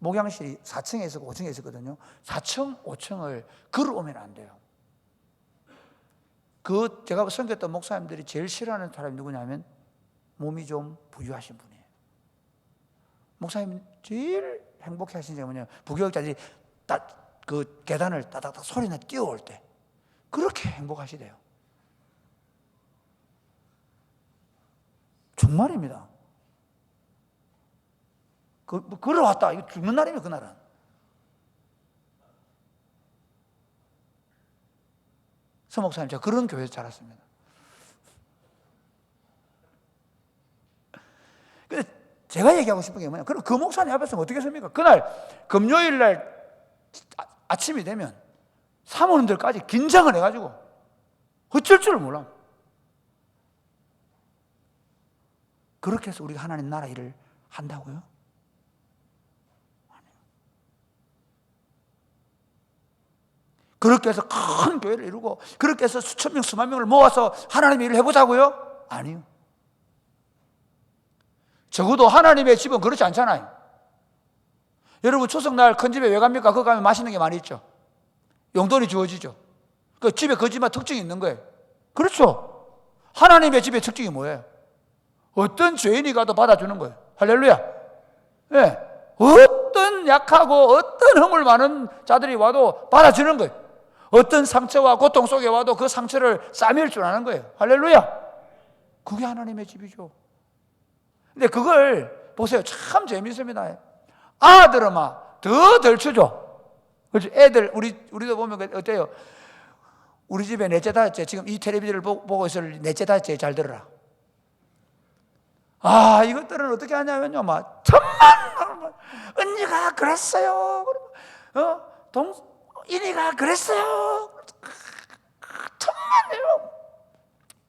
목양실이 4층에 있었고 5층에 있었거든요. 4층, 5층을 걸어오면 안 돼요. 제가 섬겼던 목사님들이 제일 싫어하는 사람이 누구냐면 몸이 좀 부유하신 분이에요. 목사님 제일 행복해 하신 게 뭐냐면, 부교육자들이 그 계단을 따닥따닥 소리나 뛰어올 때 그렇게 행복하시대요. 정말입니다. 걸어왔다. 이거 죽는 날이면 그날은. 서목사님, 제가 그런 교회에서 자랐습니다. 근데 제가 얘기하고 싶은 게 뭐냐, 그럼 그 목사님 앞에서 어떻게 섭니까? 그날 금요일 날 아침이 되면 사모님들까지 긴장을 해가지고 어쩔 줄을 몰라. 그렇게 해서 우리가 하나님 나라 일을 한다고요? 아니요. 그렇게 해서 큰 교회를 이루고, 그렇게 해서 수천 명, 수만 명을 모아서 하나님의 일을 해보자고요? 아니요. 적어도 하나님의 집은 그렇지 않잖아요. 여러분, 추석날 큰 집에 왜 갑니까? 거기 가면 맛있는 게 많이 있죠. 용돈이 주어지죠. 그 집에 그 집만 특징이 있는 거예요. 그렇죠. 하나님의 집의 특징이 뭐예요? 어떤 죄인이 가도 받아주는 거예요. 할렐루야. 네. 어떤 약하고 어떤 허물 많은 자들이 와도 받아주는 거예요. 어떤 상처와 고통 속에 와도 그 상처를 싸맬 줄 아는 거예요. 할렐루야. 그게 하나님의 집이죠. 근데 그걸 보세요. 참 재밌습니다. 아들은 막 더 덜쳐줘. 그렇죠? 애들, 우리도 보면 어때요? 우리 집에 넷째, 다섯째, 지금 이 텔레비전을 보고 있을 넷째, 다섯째 잘 들어라. 이것들은 어떻게 하냐면요, 막 천만 언니가 그랬어요. 동인이가 그랬어요. 천만이요.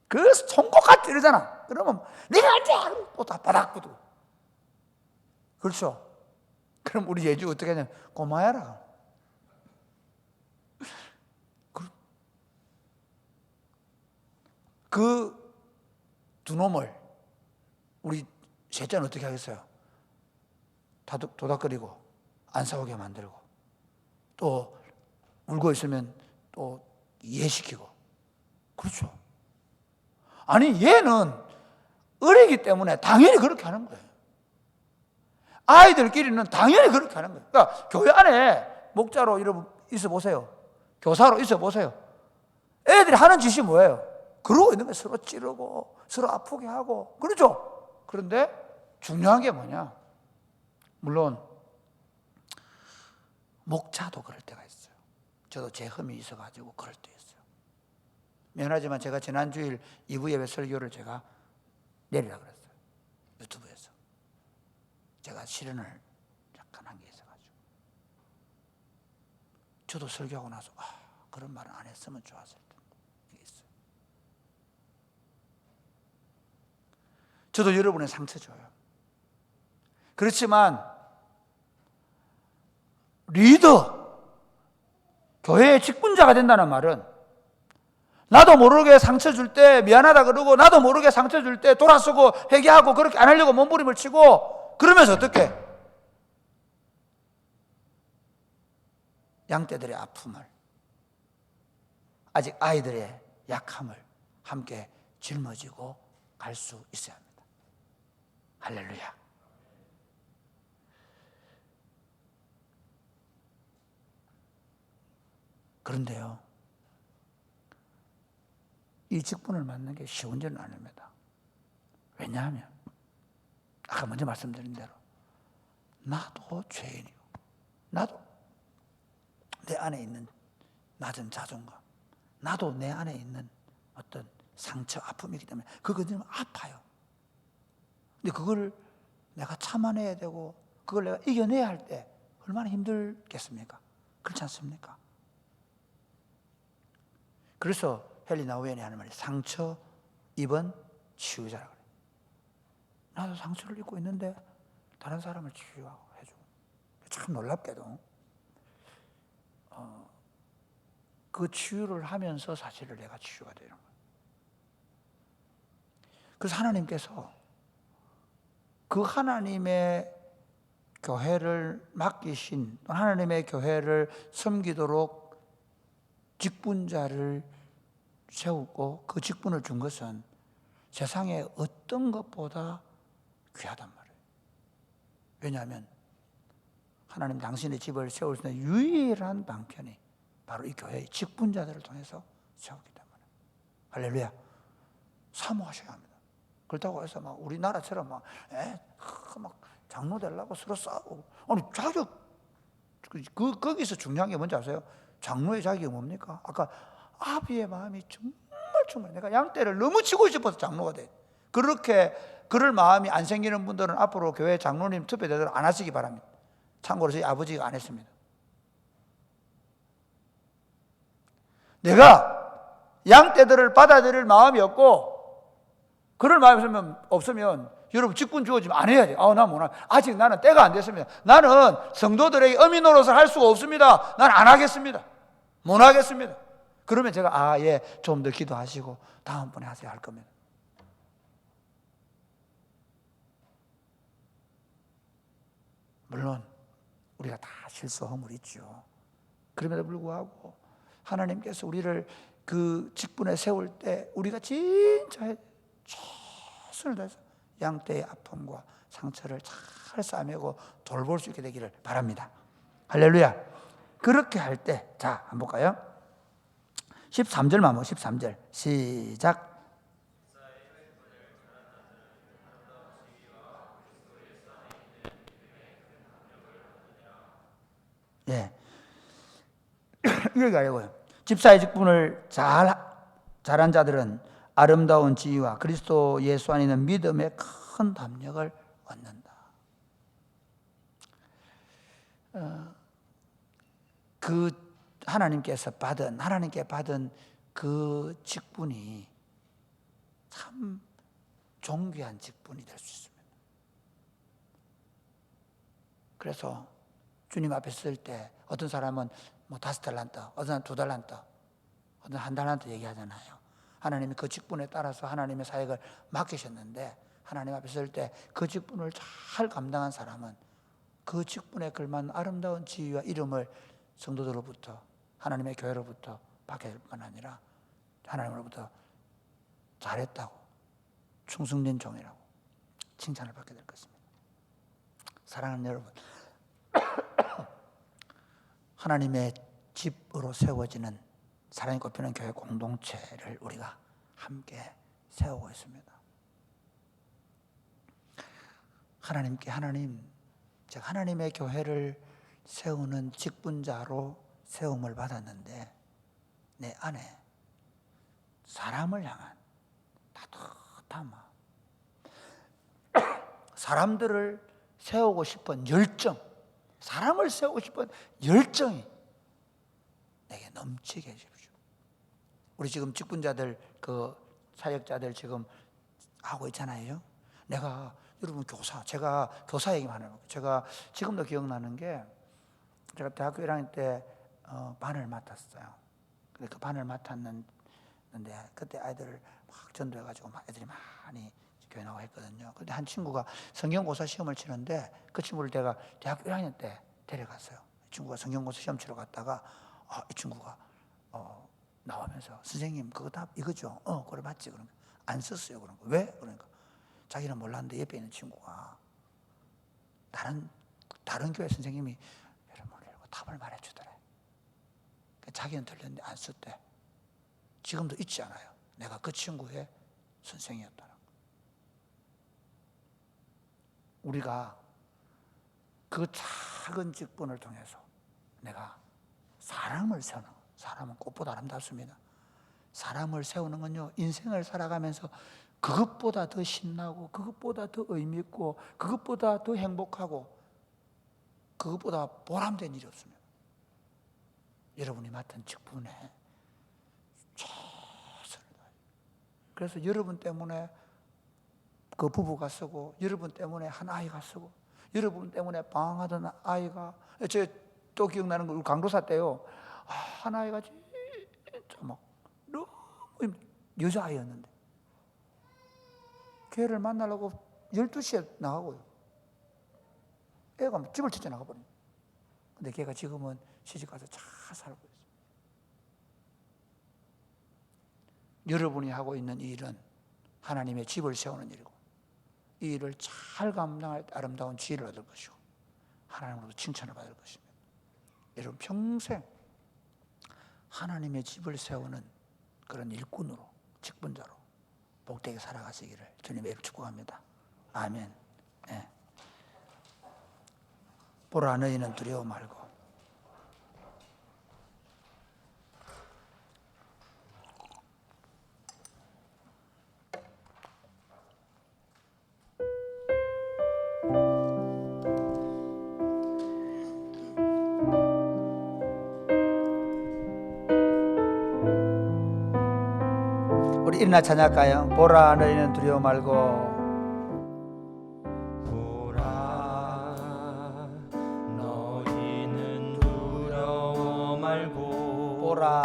그 송곳같이 이러잖아. 그러면 네가 알지? 또다 바닥부도. 그렇죠. 그럼 우리 예주 어떻게 하냐? 고마워라. 그 두 놈을 우리 셋째는 어떻게 하겠어요? 도닥거리고 안 싸우게 만들고 또 울고 있으면 또 이해시키고. 그렇죠. 아니 얘는 어리기 때문에 당연히 그렇게 하는 거예요. 아이들끼리는 당연히 그렇게 하는 거예요. 그러니까 교회 안에 목자로 있어 보세요. 교사로 있어 보세요. 애들이 하는 짓이 뭐예요? 그러고 있는 거예요. 서로 찌르고 서로 아프게 하고. 그렇죠? 그런데 중요한 게 뭐냐? 물론 목자도 그럴 때가 있어요. 저도 제 흠이 있어가지고 그럴 때 있어요. 미안하지만 제가 지난 주일 2부 예배 설교를 제가 내리라 그랬어요. 유튜브에서. 제가 실현을 약간 한 게 있어가지고. 저도 설교하고 나서 그런 말은 안 했으면 좋았을 텐데. 이게 있어요. 저도 여러분의 상처 줘요. 그렇지만 리더, 교회의 직분자가 된다는 말은 나도 모르게 상처 줄 때 미안하다 그러고 나도 모르게 상처 줄 때 돌아서고 회개하고 그렇게 안 하려고 몸부림을 치고 그러면서 어떻게? 양떼들의 아픔을, 아직 아이들의 약함을 함께 짊어지고 갈 수 있어야 합니다. 할렐루야. 그런데요, 이 직분을 맡는 게 쉬운 일은 아닙니다. 왜냐하면 아까 먼저 말씀드린 대로 나도 죄인이고 나도 내 안에 있는 낮은 자존감, 나도 내 안에 있는 어떤 상처, 아픔이기 때문에 그거는 아파요. 근데 그걸 내가 참아내야 되고 그걸 내가 이겨내야 할 때 얼마나 힘들겠습니까? 그렇지 않습니까? 그래서 헬리나 우엔이 하는 말이 상처 입은 치유자라고 그래요. 나도 상처를 입고 있는데 다른 사람을 치유해주고. 참 놀랍게도 그 치유를 하면서 사실은 내가 치유가 되는 거예요. 그래서 하나님께서 그 하나님의 교회를 맡기신, 하나님의 교회를 섬기도록 직분자를 세우고 그 직분을 준 것은 세상의 어떤 것보다 귀하단 말이에요. 왜냐하면 하나님 당신의 집을 세울 수 있는 유일한 방편이 바로 이 교회의 직분자들을 통해서 세웠기 때문에. 할렐루야. 사모하셔야 합니다. 그렇다고 해서 막 우리나라처럼 막 장로 되려고 서로 싸우고. 아니 자격, 거기서 중요한 게 뭔지 아세요? 장로의 자격이 뭡니까? 아까 아비의 마음이 정말 내가 양떼를 너무 치고 싶어서 장로가 돼. 그렇게 그럴 마음이 안 생기는 분들은 앞으로 교회 장로님 투표되도록 안 하시기 바랍니다. 참고로 저희 아버지가 안 했습니다. 내가 양떼들을 받아들일 마음이 없고 그럴 마음이 없으면 여러분 직분 주어지면 안 해야 돼요. 나 못하. 아직 나는 때가 안 됐습니다. 나는 성도들에게 어미 노릇을 할 수가 없습니다. 나는 안 하겠습니다. 못 하겠습니다. 그러면 제가 좀 더 기도하시고 다음번에 하세요 할 겁니다. 물론 우리가 다 실수 허물 있죠. 그럼에도 불구하고 하나님께서 우리를 그 직분에 세울 때 우리가 진짜 최선을 다해서 양떼의 아픔과 상처를 잘 싸매고 돌볼 수 있게 되기를 바랍니다. 할렐루야. 그렇게 할 때, 자, 한번 볼까요? 13절만 13절 시작. 예. 이렇게 아니고요. 집사의 직분을 잘한 자들은 아름다운 지위와 그리스도 예수 안에 있는 믿음의 큰 담력을 얻는다. 그 하나님께 받은 그 직분이 참 존귀한 직분이 될 수 있습니다. 그래서 주님 앞에 설 때 어떤 사람은 뭐 5달란트, 어떤 사람은 2달란트, 어떤 1달란트 얘기하잖아요. 하나님이 그 직분에 따라서 하나님의 사역을 맡기셨는데 하나님 앞에 설 때 그 직분을 잘 감당한 사람은 그 직분에 걸맞는 아름다운 지위와 이름을 성도들로부터, 하나님의 교회로부터 받게 될 뿐 아니라 하나님으로부터 잘했다고, 충성된 종이라고 칭찬을 받게 될 것입니다. 사랑하는 여러분, 하나님의 집으로 세워지는 사랑이 꼽히는 교회 공동체를 우리가 함께 세우고 있습니다. 하나님의 교회를 세우는 직분자로 세움을 받았는데 내 안에 사람을 향한 따뜻한 마음, 사람들을 세우고 싶은 열정, 사람을 세우고 싶은 열정이 내게 넘치게 해주십시오. 우리 지금 직분자들, 그 사역자들 지금 하고 있잖아요. 여러분 제가 교사 얘기만 하는 거예요. 제가 지금도 기억나는 게, 제가 대학교 1학년 때 반을 맡았어요. 근데 그 반을 맡았는데 그때 아이들을 막 전도해가지고 막 애들이 많이 교회 나와 했거든요. 근데 한 친구가 성경고사 시험을 치는데 그 친구를 제가 대학교 1학년 때 데려갔어요. 이 친구가 성경고사 시험 치러 갔다가 이 친구가 나오면서 선생님 그거 답 이거죠? 그래 맞지? 그러니까 안 썼어요. 그런 거 왜? 그러니까 자기는 몰랐는데 옆에 있는 친구가 다른 교회 선생님이 여러분이라고 답을 말해주더래. 자기는 들렸는데 안 썼대. 지금도 잊지 않아요. 내가 그 친구의 선생이었다는 거. 우리가 그 작은 직분을 통해서 내가 사람을 세우는 거. 사람은 꽃보다 아름답습니다. 사람을 세우는 건요, 인생을 살아가면서 그것보다 더 신나고, 그것보다 더 의미 있고, 그것보다 더 행복하고, 그것보다 보람된 일이 없습니다. 여러분이 맡은 직분에 최선을 다해요. 그래서 여러분 때문에 그 부부가 쓰고, 여러분 때문에 한 아이가 쓰고, 여러분 때문에 방황하던 아이가, 저 또 기억나는 거, 우리 강도사 때요, 한 아이가 진짜 막 너무 여자아이였는데 걔를 만나려고 12시에 나가고요. 애가 집을 찾아 나가버려요. 근데 걔가 지금은 시집가서 잘 살고 있어요. 여러분이 하고 있는 이 일은 하나님의 집을 세우는 일이고, 이 일을 잘 감당할 때 아름다운 지혜를 얻을 것이고 하나님으로부터 칭찬을 받을 것입니다. 여러분 평생 하나님의 집을 세우는 그런 일꾼으로, 직분자로 복되게 살아가시기를 주님의 축복합니다. 아멘. 네. 보라 너희는 두려워 말고. 우리 일어나 찬양할까요? 보라 너희는 두려워 말고. 보라 너희는 두려워 말고. 보라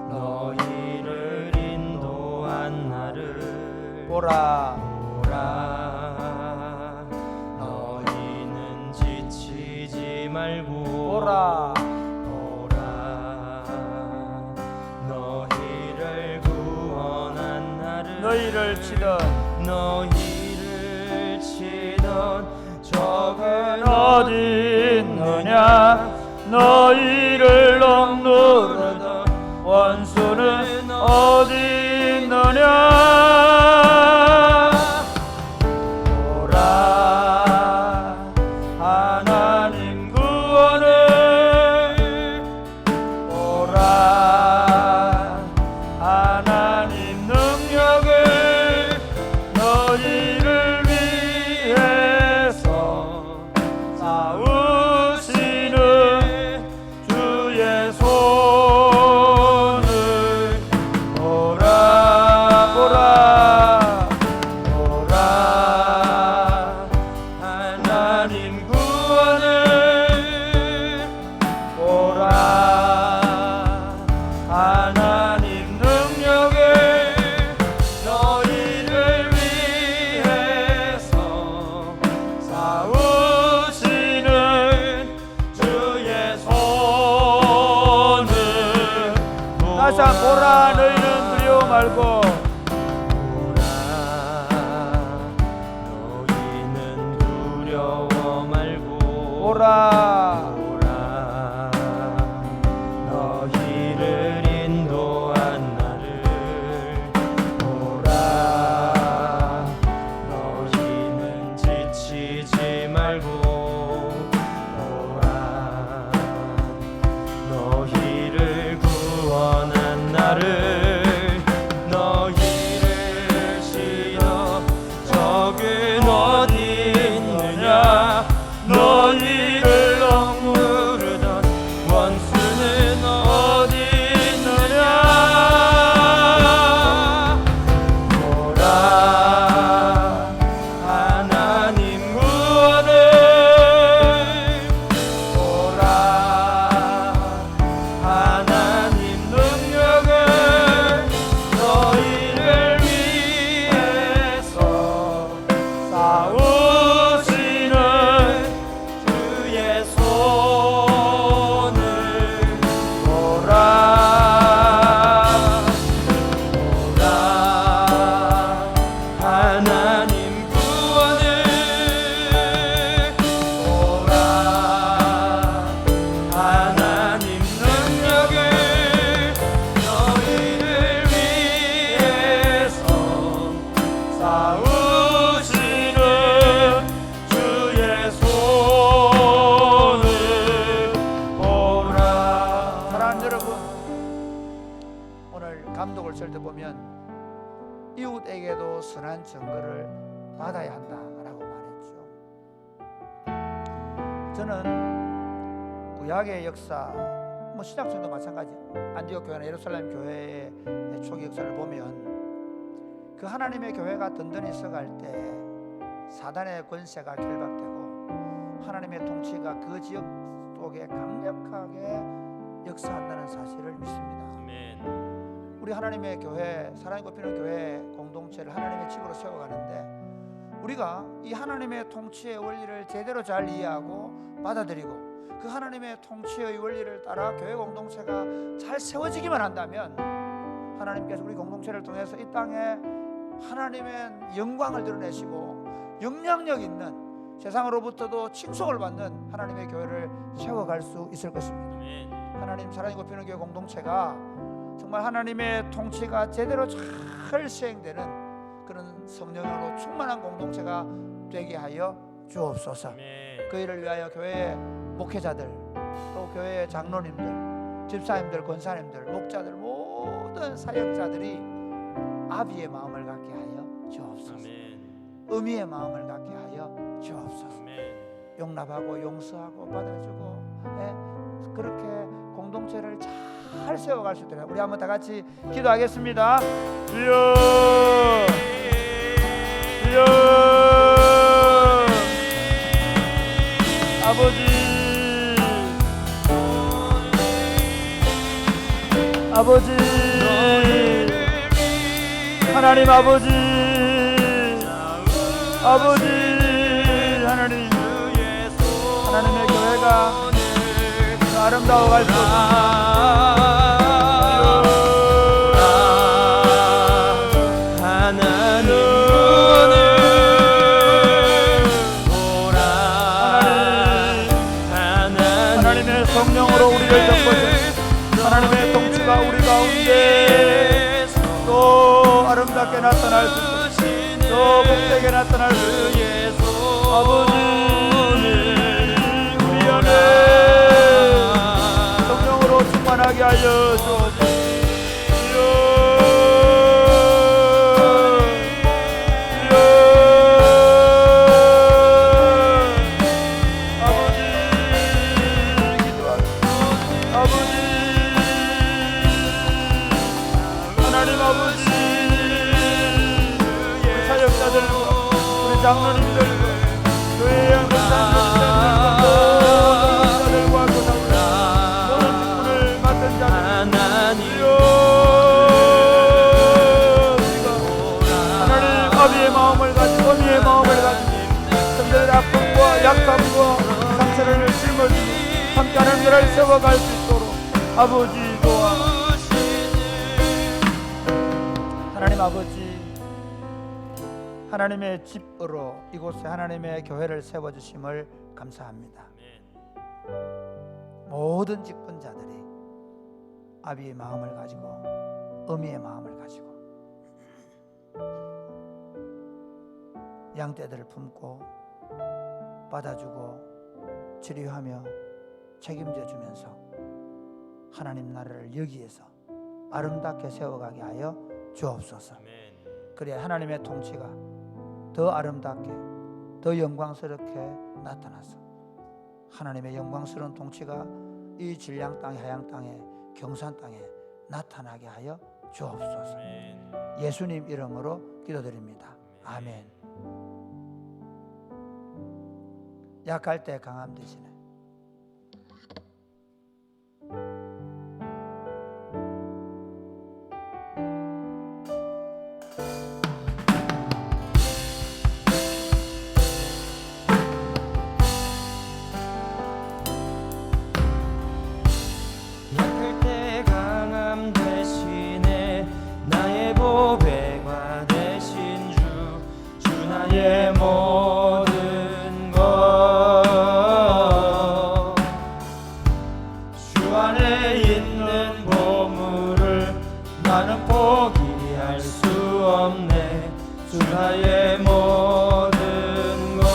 너희를 인도한 나를. 보라 너희는 지치지 말고. 보라 너희를 구원한 나를. 너희를 치던 적은 어디 있느냐. 너희를 억누르던 원수는 어디 있느냐. 보라 하나님 구원을. 보라 하나님 능력을. 역사 보라 너희는 두려워 말고 너희는 두려워 말고 보라 너희를 인도한 나를 보라 너희는 지치지 말고 보라 너희를 구원한 나를 너희를 실어 적은 어디 있느냐 너희를 억누르던 원수는 어디 있느냐 보라 하나님 구원을 보라 하나님 능력을 너희를 위해서 싸우시는 주의 손을 보라 보라 하나님 구원을 보라 하나님 능력을 너희를 위해서 싸우시는 주의 손을 보라. 사랑하는 여러분, 오늘 감독을 살펴보면 이웃에게도 선한 증거를 받아야 한다라고 말했죠. 저는 구약의 역사, 신약성도 마찬가지, 안디옥 교회나 예루살렘 교회의 초기 역사를 보면 그 하나님의 교회가 든든히 서갈 때 사단의 권세가 결박되고 하나님의 통치가 그 지역 속에 강력하게 역사한다는 사실을 믿습니다. 아멘. 우리 하나님의 교회, 사랑이 꼽히는 교회 공동체를 하나님의 집으로 세워가는데 우리가 이 하나님의 통치의 원리를 제대로 잘 이해하고 받아들이고 그 하나님의 통치의 원리를 따라 교회 공동체가 잘 세워지기만 한다면 하나님께서 우리 공동체를 통해서 이 땅에 하나님의 영광을 드러내시고 영향력 있는 세상으로부터도 칭송을 받는 하나님의 교회를 세워갈 수 있을 것입니다. 아멘. 하나님 사랑이 꼽히는 교회 공동체가 정말 하나님의 통치가 제대로 잘 시행되는 그런 성령으로 충만한 공동체가 되게 하여 주옵소서. 아멘. 그 일을 위하여 교회의 목회자들, 또 교회의 장로님들, 집사님들, 권사님들, 목자들, 모든 사역자들이 아비의 마음을 갖게 하여 주옵소서. 아멘. 의미의 마음을 갖게 하여 주옵소서. 아멘. 용납하고 용서하고 받아주고 그렇게 공동체를 잘 세워갈 수 있도록 우리 한번 다 같이 기도하겠습니다. 주여, 주여, 아버지, 아버지, 하나님 아버지, 아버지, 하나님, 하나님의 교회가 아름다워갈 수 하나님 구원을 보라 하나님의 성령으로 우리를 덮어서 하나님의 통치가 우리 가운데 또 아름답게 나타날 수 있도록 또 복되게 나타날 수 있도록 아버지 우리 안에 성령으로 충만하게 하여 주옵소서. 장로님들, 교회의 목사님들과 교사들과 모든 직분을 맡은 자들, 하나님 아비의 마음을 가지고 어미의 마음을 가지고 성도들의 아픔과 약함과 상처를 짊어지고 함께하는 교회를 세워갈 수 있도록 아버지 도와 하나님 아버지, 하나님의 집으로 이곳에 하나님의 교회를 세워주심을 감사합니다. 모든 직분자들이 아비의 마음을 가지고 어미의 마음을 가지고 양떼들을 품고 받아주고 치료하며 책임져 주면서 하나님 나라를 여기에서 아름답게 세워가게 하여 주옵소서. 그래야 하나님의 통치가 더 아름답게 더 영광스럽게 나타나서 하나님의 영광스러운 통치가 이 진량 땅 하양 땅에 경산 땅에 나타나게 하여 주옵소서. 예수님 이름으로 기도드립니다. 아멘. 약할 때 강함 되시네. 약할 때 강함 대신에 나의 보배가 되신 주 나의 모든 것 주 안에 있는 보물을 나는 포기할 수 없네. 주 나의 모든 것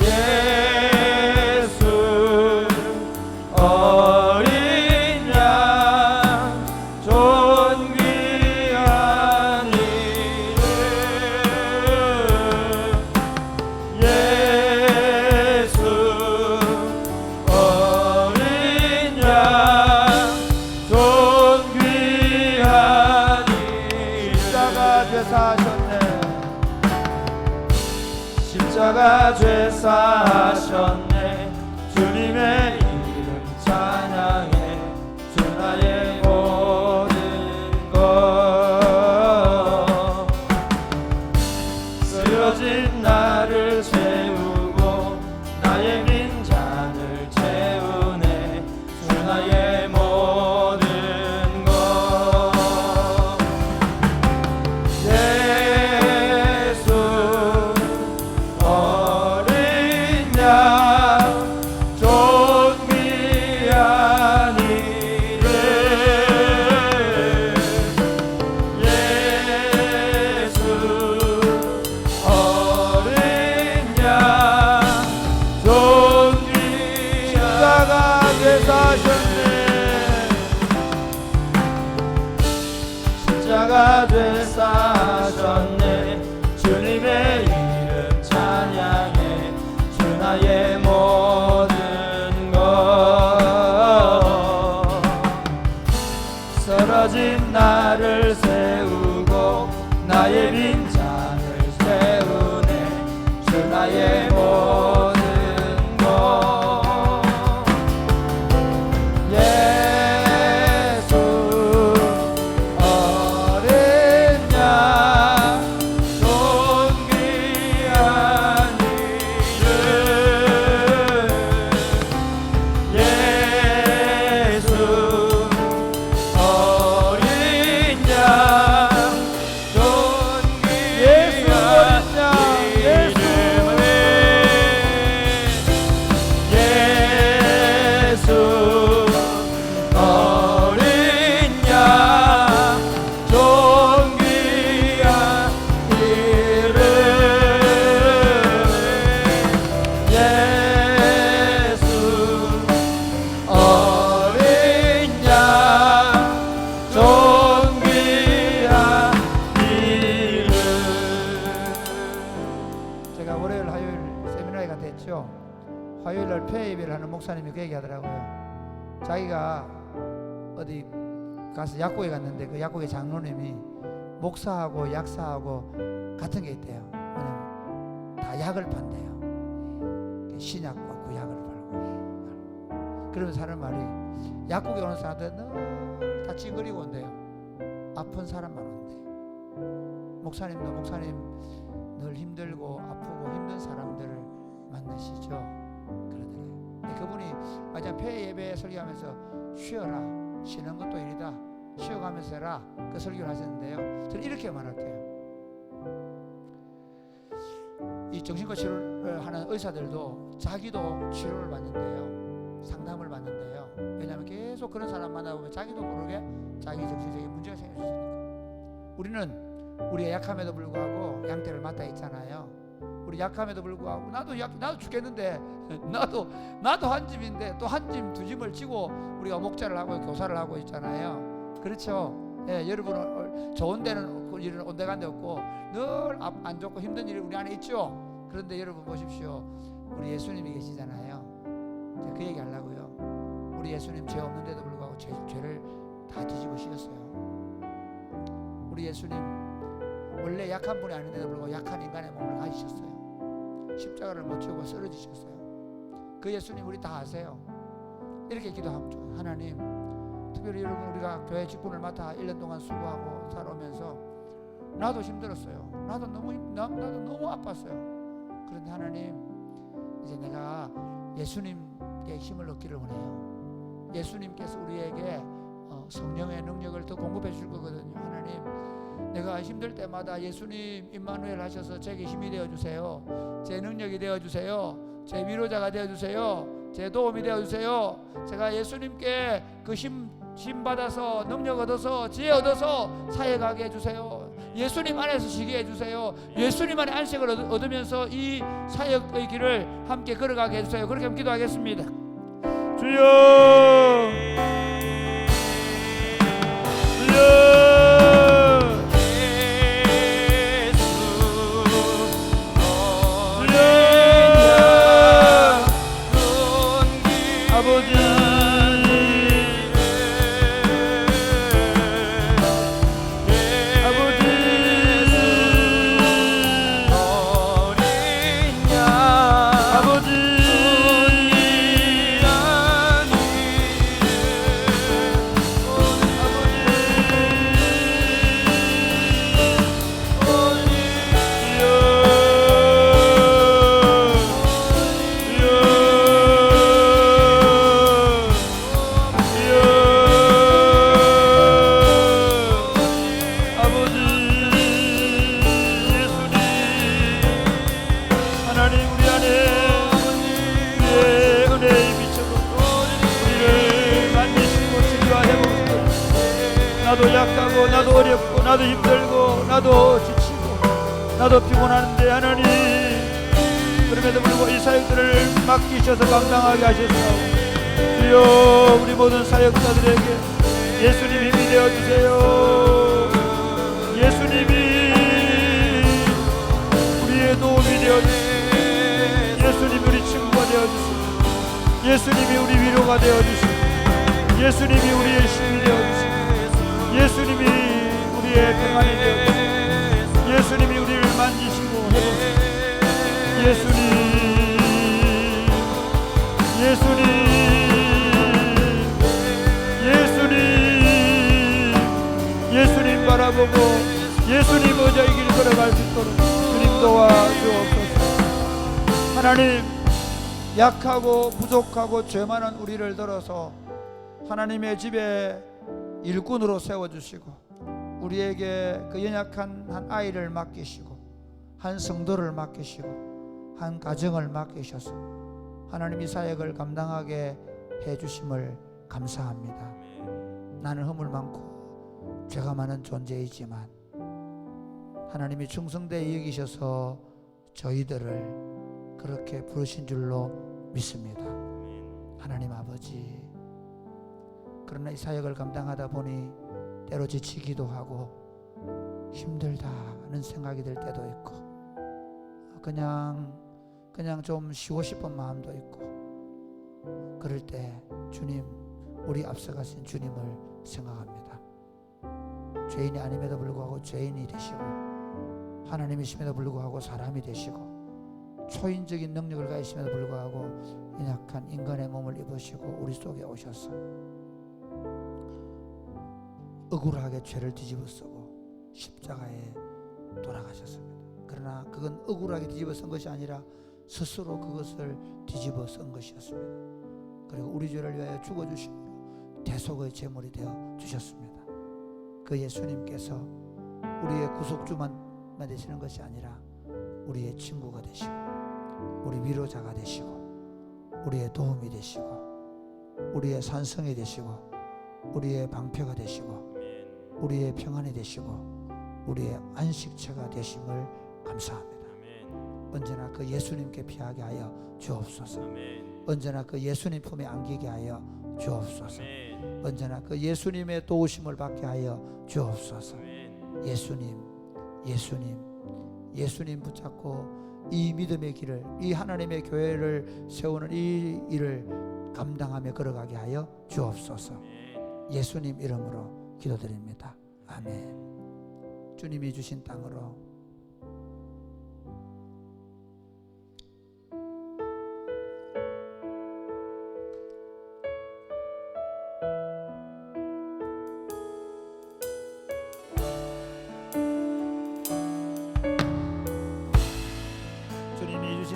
예수 어린 양 존귀한 이름 예수 어린 양 존귀한 이름 십자가 죄사 하셨네. 십자가 죄사 하셨네. 주님의 이름 찬양해. 주 나의 모든 것 쓰러진 나를 채우고 나의 빈잔을 채우네. 주 나의 모든 것 예수 어린 양 존귀한 이름 예수 어린 양 존귀한 십자가 죄사 하셨네. 십자가 죄사 하셨네. 주님의 이름 찬양해. 주 나의 모든 것 쓰러진 나를 세우고 나의 빈잔을 세우네. 주 나의 모든 것 예수 어린 양 존귀한 이름 예수 어린 양 존귀한 이름 예수 어린 양 존귀한 이름 예수 어린 양 존귀한 이름. 제가 월요일 화요일 세미나가 됐죠. 화요일 날 폐 예배를 하는 목사님이 그 얘기하더라고요. 자기가 어디 가서 약국에 갔는데 그 약국의 장로님이 목사하고 약사하고 같은 게 있대요. 뭐냐면 다 약을 판대요. 신약과 구약을 팔고. 그러면서 하는 말이 약국에 오는 사람들 늘 다 찡그리고 온대요. 아픈 사람만 온대. 목사님 늘 힘들고 아프고 힘든 사람들을 만나시죠. 그러더래요. 근데 그분이 마지막 폐 예배 설교하면서 쉬어라. 쉬는 것도 일이다. 쉬어가면서 해라, 그 설교를 하셨는데요. 저는 이렇게 말할게요. 이 정신과 치료를 하는 의사들도 자기도 치료를 받는데요, 상담을 받는데요. 왜냐하면 계속 그런 사람 만나보면 자기도 모르게 자기 정신적인 문제가 생길 수 있으니까. 우리는 우리의 약함에도 불구하고 양떼를 맡아 있잖아요. 우리 약함에도 불구하고 나도 죽겠는데 나도 한 짐인데 또 한 짐 두 짐을 지고 우리가 목자를 하고 교사를 하고 있잖아요. 그렇죠? 예, 여러분 좋은 데는 일은 온데간데 없고 늘 안 좋고 힘든 일이 우리 안에 있죠. 그런데 여러분 보십시오, 우리 예수님이 계시잖아요. 제가 그 얘기 하려고요. 우리 예수님 죄 없는데도 불구하고 죄를 다 뒤집으시겠어요. 우리 예수님 원래 약한 분이 아닌데도 불구하고 약한 인간의 몸을 가지셨어요. 십자가를 못 지고 쓰러지셨어요. 그 예수님 우리 다 아세요. 이렇게 기도하면 좋아요. 하나님, 특별히 여러분 우리가 교회 직분을 맡아 1년 동안 수고하고 살아오면서 나도 힘들었어요. 나도 너무 아팠어요. 그런데 하나님, 이제 내가 예수님의 힘을 얻기를 원해요. 예수님께서 우리에게 성령의 능력을 더 공급해 줄 거거든요. 하나님, 내가 힘들 때마다 예수님 임마누엘 하셔서 제게 힘이 되어주세요. 제 능력이 되어주세요. 제 위로자가 되어주세요. 제 도움이 되어주세요. 제가 예수님께 그 힘 받아서 능력 얻어서 지혜 얻어서 사역하게 해주세요. 예수님 안에서 쉬게 해주세요. 예수님 안에 안식을 얻으면서 이 사역의 길을 함께 걸어가게 해주세요. 그렇게 한번 기도하겠습니다. 주여, 나도 약하고 나도 어렵고 나도 힘들고 나도 지치고 나도 피곤한데 하나님, 그럼에도 불구하고 이 사역들을 맡기셔서 감당하게 하셨사오니 주여, 우리 모든 사역자들에게 예수님 힘이 되어주세요. 예수님이 우리의 도움이 되어주시고 예수님이 우리 친구가 되어주시고 예수님이 우리 위로가 되어주시고 예수님이 우리의 힘이 되어주시고 예수님이 우리의 평안이 되어주시고 예수님이 우리를 만지시고 해보시고 예수님 바라보고 예수님 의자의 길 걸어갈 수 있도록 주님 도와주옵소서. 하나님, 약하고 부족하고 죄 많은 우리를 들어서 하나님의 집에 일꾼으로 세워주시고 우리에게 그 연약한 한 아이를 맡기시고 한 성도를 맡기시고 한 가정을 맡기셔서 하나님이 사역을 감당하게 해주심을 감사합니다. 나는 허물 많고 죄가 많은 존재이지만 하나님이 충성되이 여기셔서 저희들을 그렇게 부르신 줄로 믿습니다. 하나님 아버지, 그러나 이 사역을 감당하다 보니 때로 지치기도 하고 힘들다는 생각이 들 때도 있고 그냥 좀 쉬고 싶은 마음도 있고, 그럴 때 주님, 우리 앞서가신 주님을 생각합니다. 죄인이 아님에도 불구하고 죄인이 되시고 하나님이심에도 불구하고 사람이 되시고 초인적인 능력을 가지심에도 불구하고 연약한 인간의 몸을 입으시고 우리 속에 오셔서 억울하게 죄를 뒤집어 쓰고 십자가에 돌아가셨습니다. 그러나 그건 억울하게 뒤집어 쓴 것이 아니라 스스로 그것을 뒤집어 쓴 것이었습니다. 그리고 우리 죄를 위하여 죽어주심으로 대속의 제물이 되어 주셨습니다. 그 예수님께서 우리의 구속주만 되시는 것이 아니라 우리의 친구가 되시고 우리 위로자가 되시고 우리의 도움이 되시고 우리의 산성이 되시고 우리의 방패가 되시고 우리의 평안이 되시고 우리의 안식처가 되심을 감사합니다. 언제나 그 예수님께 피하게 하여 주옵소서. 언제나 그 예수님 품에 안기게 하여 주옵소서. 언제나 그 예수님의 도우심을 받게 하여 주옵소서. 예수님 붙잡고 이 믿음의 길을, 이 하나님의 교회를 세우는 이 일을 감당하며 걸어가게 하여 주옵소서. 예수님 이름으로 기도드립니다. 아멘. 주님이 주신 땅으로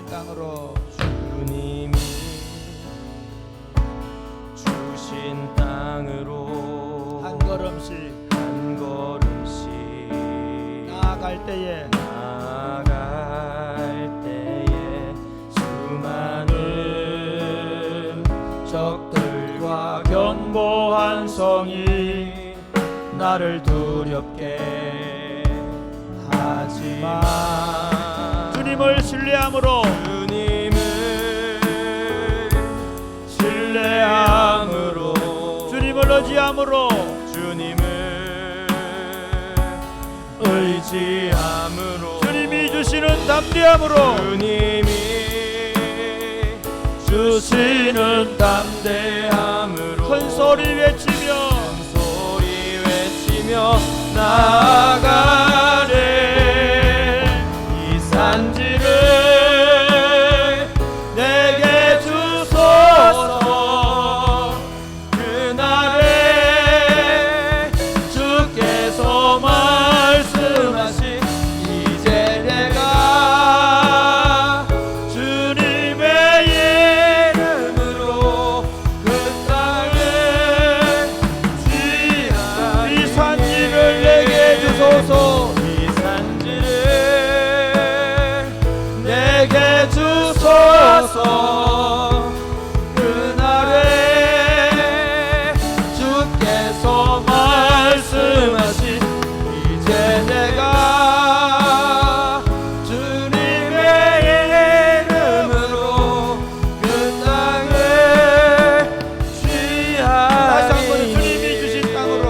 땅으로 주님이 주신 땅으로 한 걸음씩 나아갈 때에 수많은 적들과 견고한 성이 나를 두렵게 하지만 주님을 신뢰함으로 주님을 의지함으로 주님이 주시는 담대함으로 큰 소리 외치며 나아가네. 이 산지를 내게 주소서. 그날에 주께서 말씀하신 이제 내가 주님의 이름으로 그 땅을 취하리. 이 산지를 내게 주소서. 이 산지를 내게 주소서. 그날에 주께서 말씀하신 이제 내가 주님의 이름으로 그 땅을 취하리. 다시 한번 주님이 주신 땅으로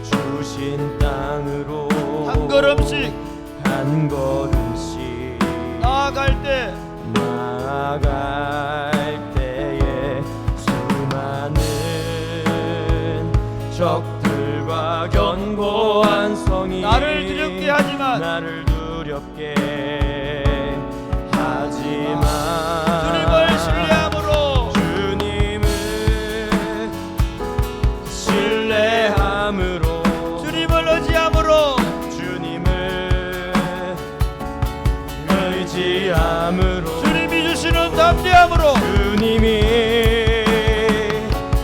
주신 땅으로 한 걸음씩 나아갈 때에 수많은 적들과 견고한 성이 나를 두렵게 하지만 주님을 신뢰함으로 주님을 의지함으로 주님이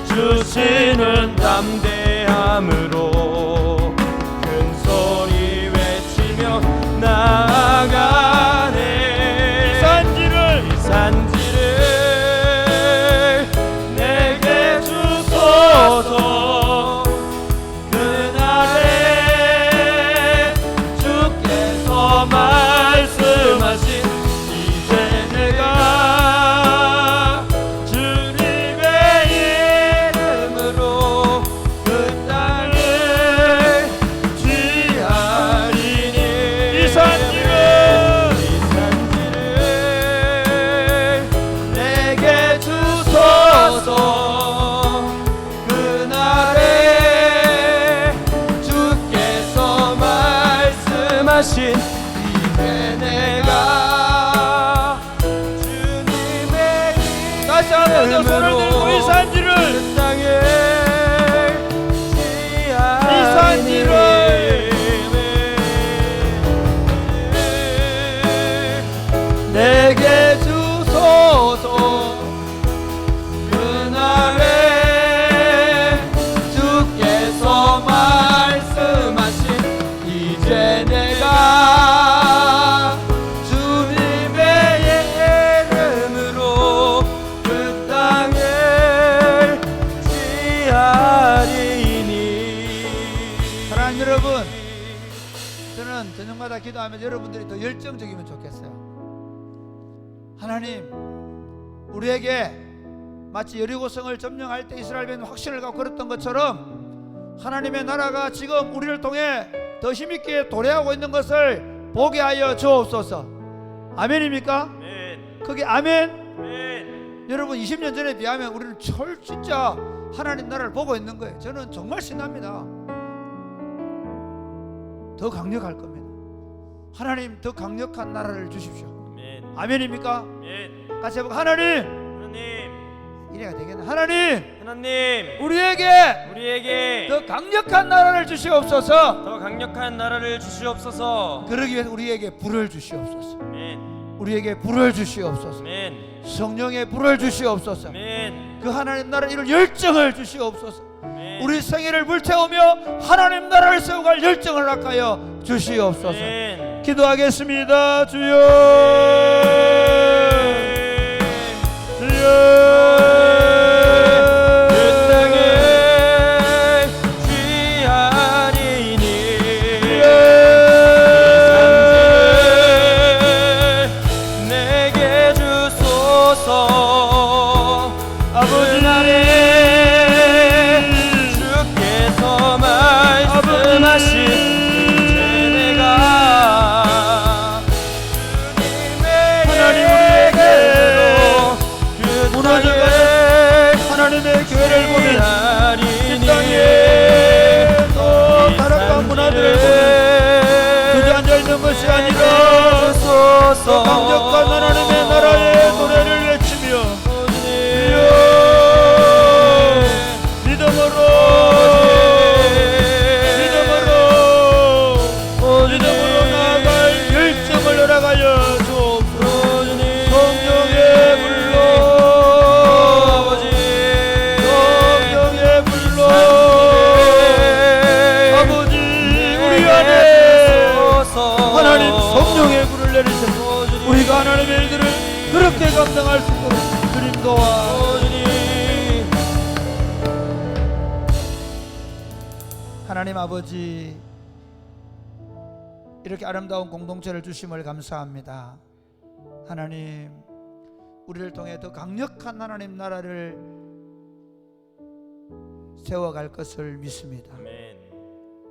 주시는 담대함으로 큰 소리 외치며 나아가네. 이 산지를 내게 주소서. 그날에 주께서 말씀하신 이제 내가 주님의 이름으로 그 땅을 취하리니. 이 산지를 내게 주소서. 그날에 주께서 말씀하신 이제 내가 주님의 다시 한번 더 손을 들고 이 산지를 내게 주소서. 그날에 저녁마다 기도하면 여러분들이 더 열정적이면 좋겠어요. 하나님, 우리에게 마치 여리고성을 점령할 때 이스라엘 백성이 확신을 갖고 걸었던 것처럼 하나님의 나라가 지금 우리를 통해 더 힘있게 도래하고 있는 것을 보게 하여 주옵소서. 아멘입니까? 아멘. 그게 아멘? 아멘. 여러분, 20년 전에 비하면 우리는 진짜 하나님 나라를 보고 있는 거예요. 저는 정말 신납니다. 더 강력할 겁니다. 하나님, 더 강력한 나라를 주십시오. 아멘. 아멘입니까? 아멘. 같이 해볼까? 하나님, 하나님, 이래가 되겠네. 하나님, 하나님, 우리에게 더 더 강력한 나라를 주시옵소서. 강력한 나라를 주시옵소서. 그러기 위해서 우리에게 불을 주시옵소서. 아멘. 우리에게 불을 주시옵소서. 아멘. 성령의 불을 주시옵소서. 아멘. 그 하나님 나라 이룰 열정을 주시옵소서. 아멘. 우리 생애를 불태우며 하나님 나라를 세워갈 열정을 낙하여 주시옵소서. 아멘. 기도하겠습니다. 주여, 주여. 그 땅에 귀하리니 내게 주소서. 아버지, 주께서 말씀하신 내가 하나님, 우리에게 무너져가는 하나님의 교회를 보면 이 땅에 또 다락방 문화들을 보면 주저앉아 있는 것이 아니라 더 강력한 하나님의 나라의 노래를 외치며 믿음으로 나아갈 열정을 허락하여 주옵소서. 성령의 불로, 성령의 불로, 아버지, 우리 안에 하나님 성령의 불을 내리셔서 우리가 하나님의 일들을 그렇게 감당할 수 있도록 주님 도와. 하나님 아버지, 이렇게 아름다운 공동체를 주심을 감사합니다. 하나님, 우리를 통해 더 강력한 하나님 나라를 세워갈 것을 믿습니다. 아멘.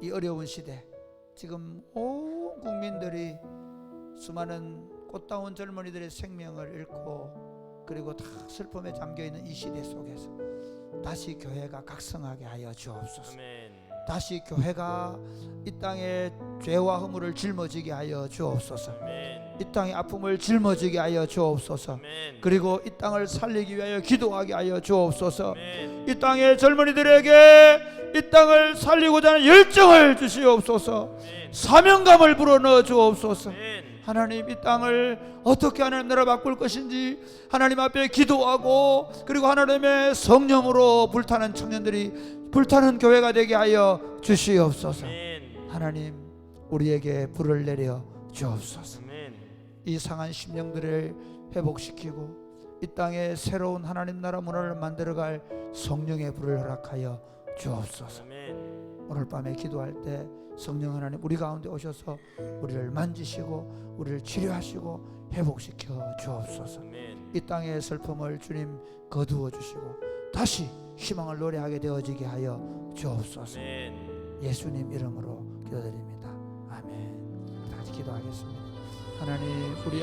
이 어려운 시대, 지금 온 국민들이 수많은 꽃다운 젊은이들의 생명을 잃고 그리고 다 슬픔에 잠겨있는 이 시대 속에서 다시 교회가 각성하게 하여 주옵소서. 아멘. 다시 교회가 이 땅에 죄와 허물을 짊어지게 하여 주옵소서. 아멘. 이 땅의 아픔을 짊어지게 하여 주옵소서. 아멘. 그리고 이 땅을 살리기 위하여 기도하게 하여 주옵소서. 아멘. 이 땅의 젊은이들에게 이 땅을 살리고자 하는 열정을 주시옵소서. 아멘. 사명감을 불어넣어 주옵소서. 아멘. 하나님, 이 땅을 어떻게 하나님 나라 바꿀 것인지 하나님 앞에 기도하고 그리고 하나님의 성령으로 불타는 청년들이 불타는 교회가 되게 하여 주시옵소서. 아멘. 하나님, 우리에게 불을 내려 주옵소서. 아멘. 이 상한 심령들을 회복시키고 이 땅에 새로운 하나님 나라 문화를 만들어갈 성령의 불을 허락하여 주옵소서. 아멘. 오늘 밤에 기도할 때 성령 하나님 우리 가운데 오셔서 우리를 만지시고 우리를 치료하시고 회복시켜 주옵소서. 아멘. 이 땅의 슬픔을 주님 거두어 주시고 다시 희망을 노래하게 되어지게 하여 주옵소서. 아멘. 예수님 이름으로 기도드립니다. 아멘. 다 같이 기도하겠습니다. 하나님, 우리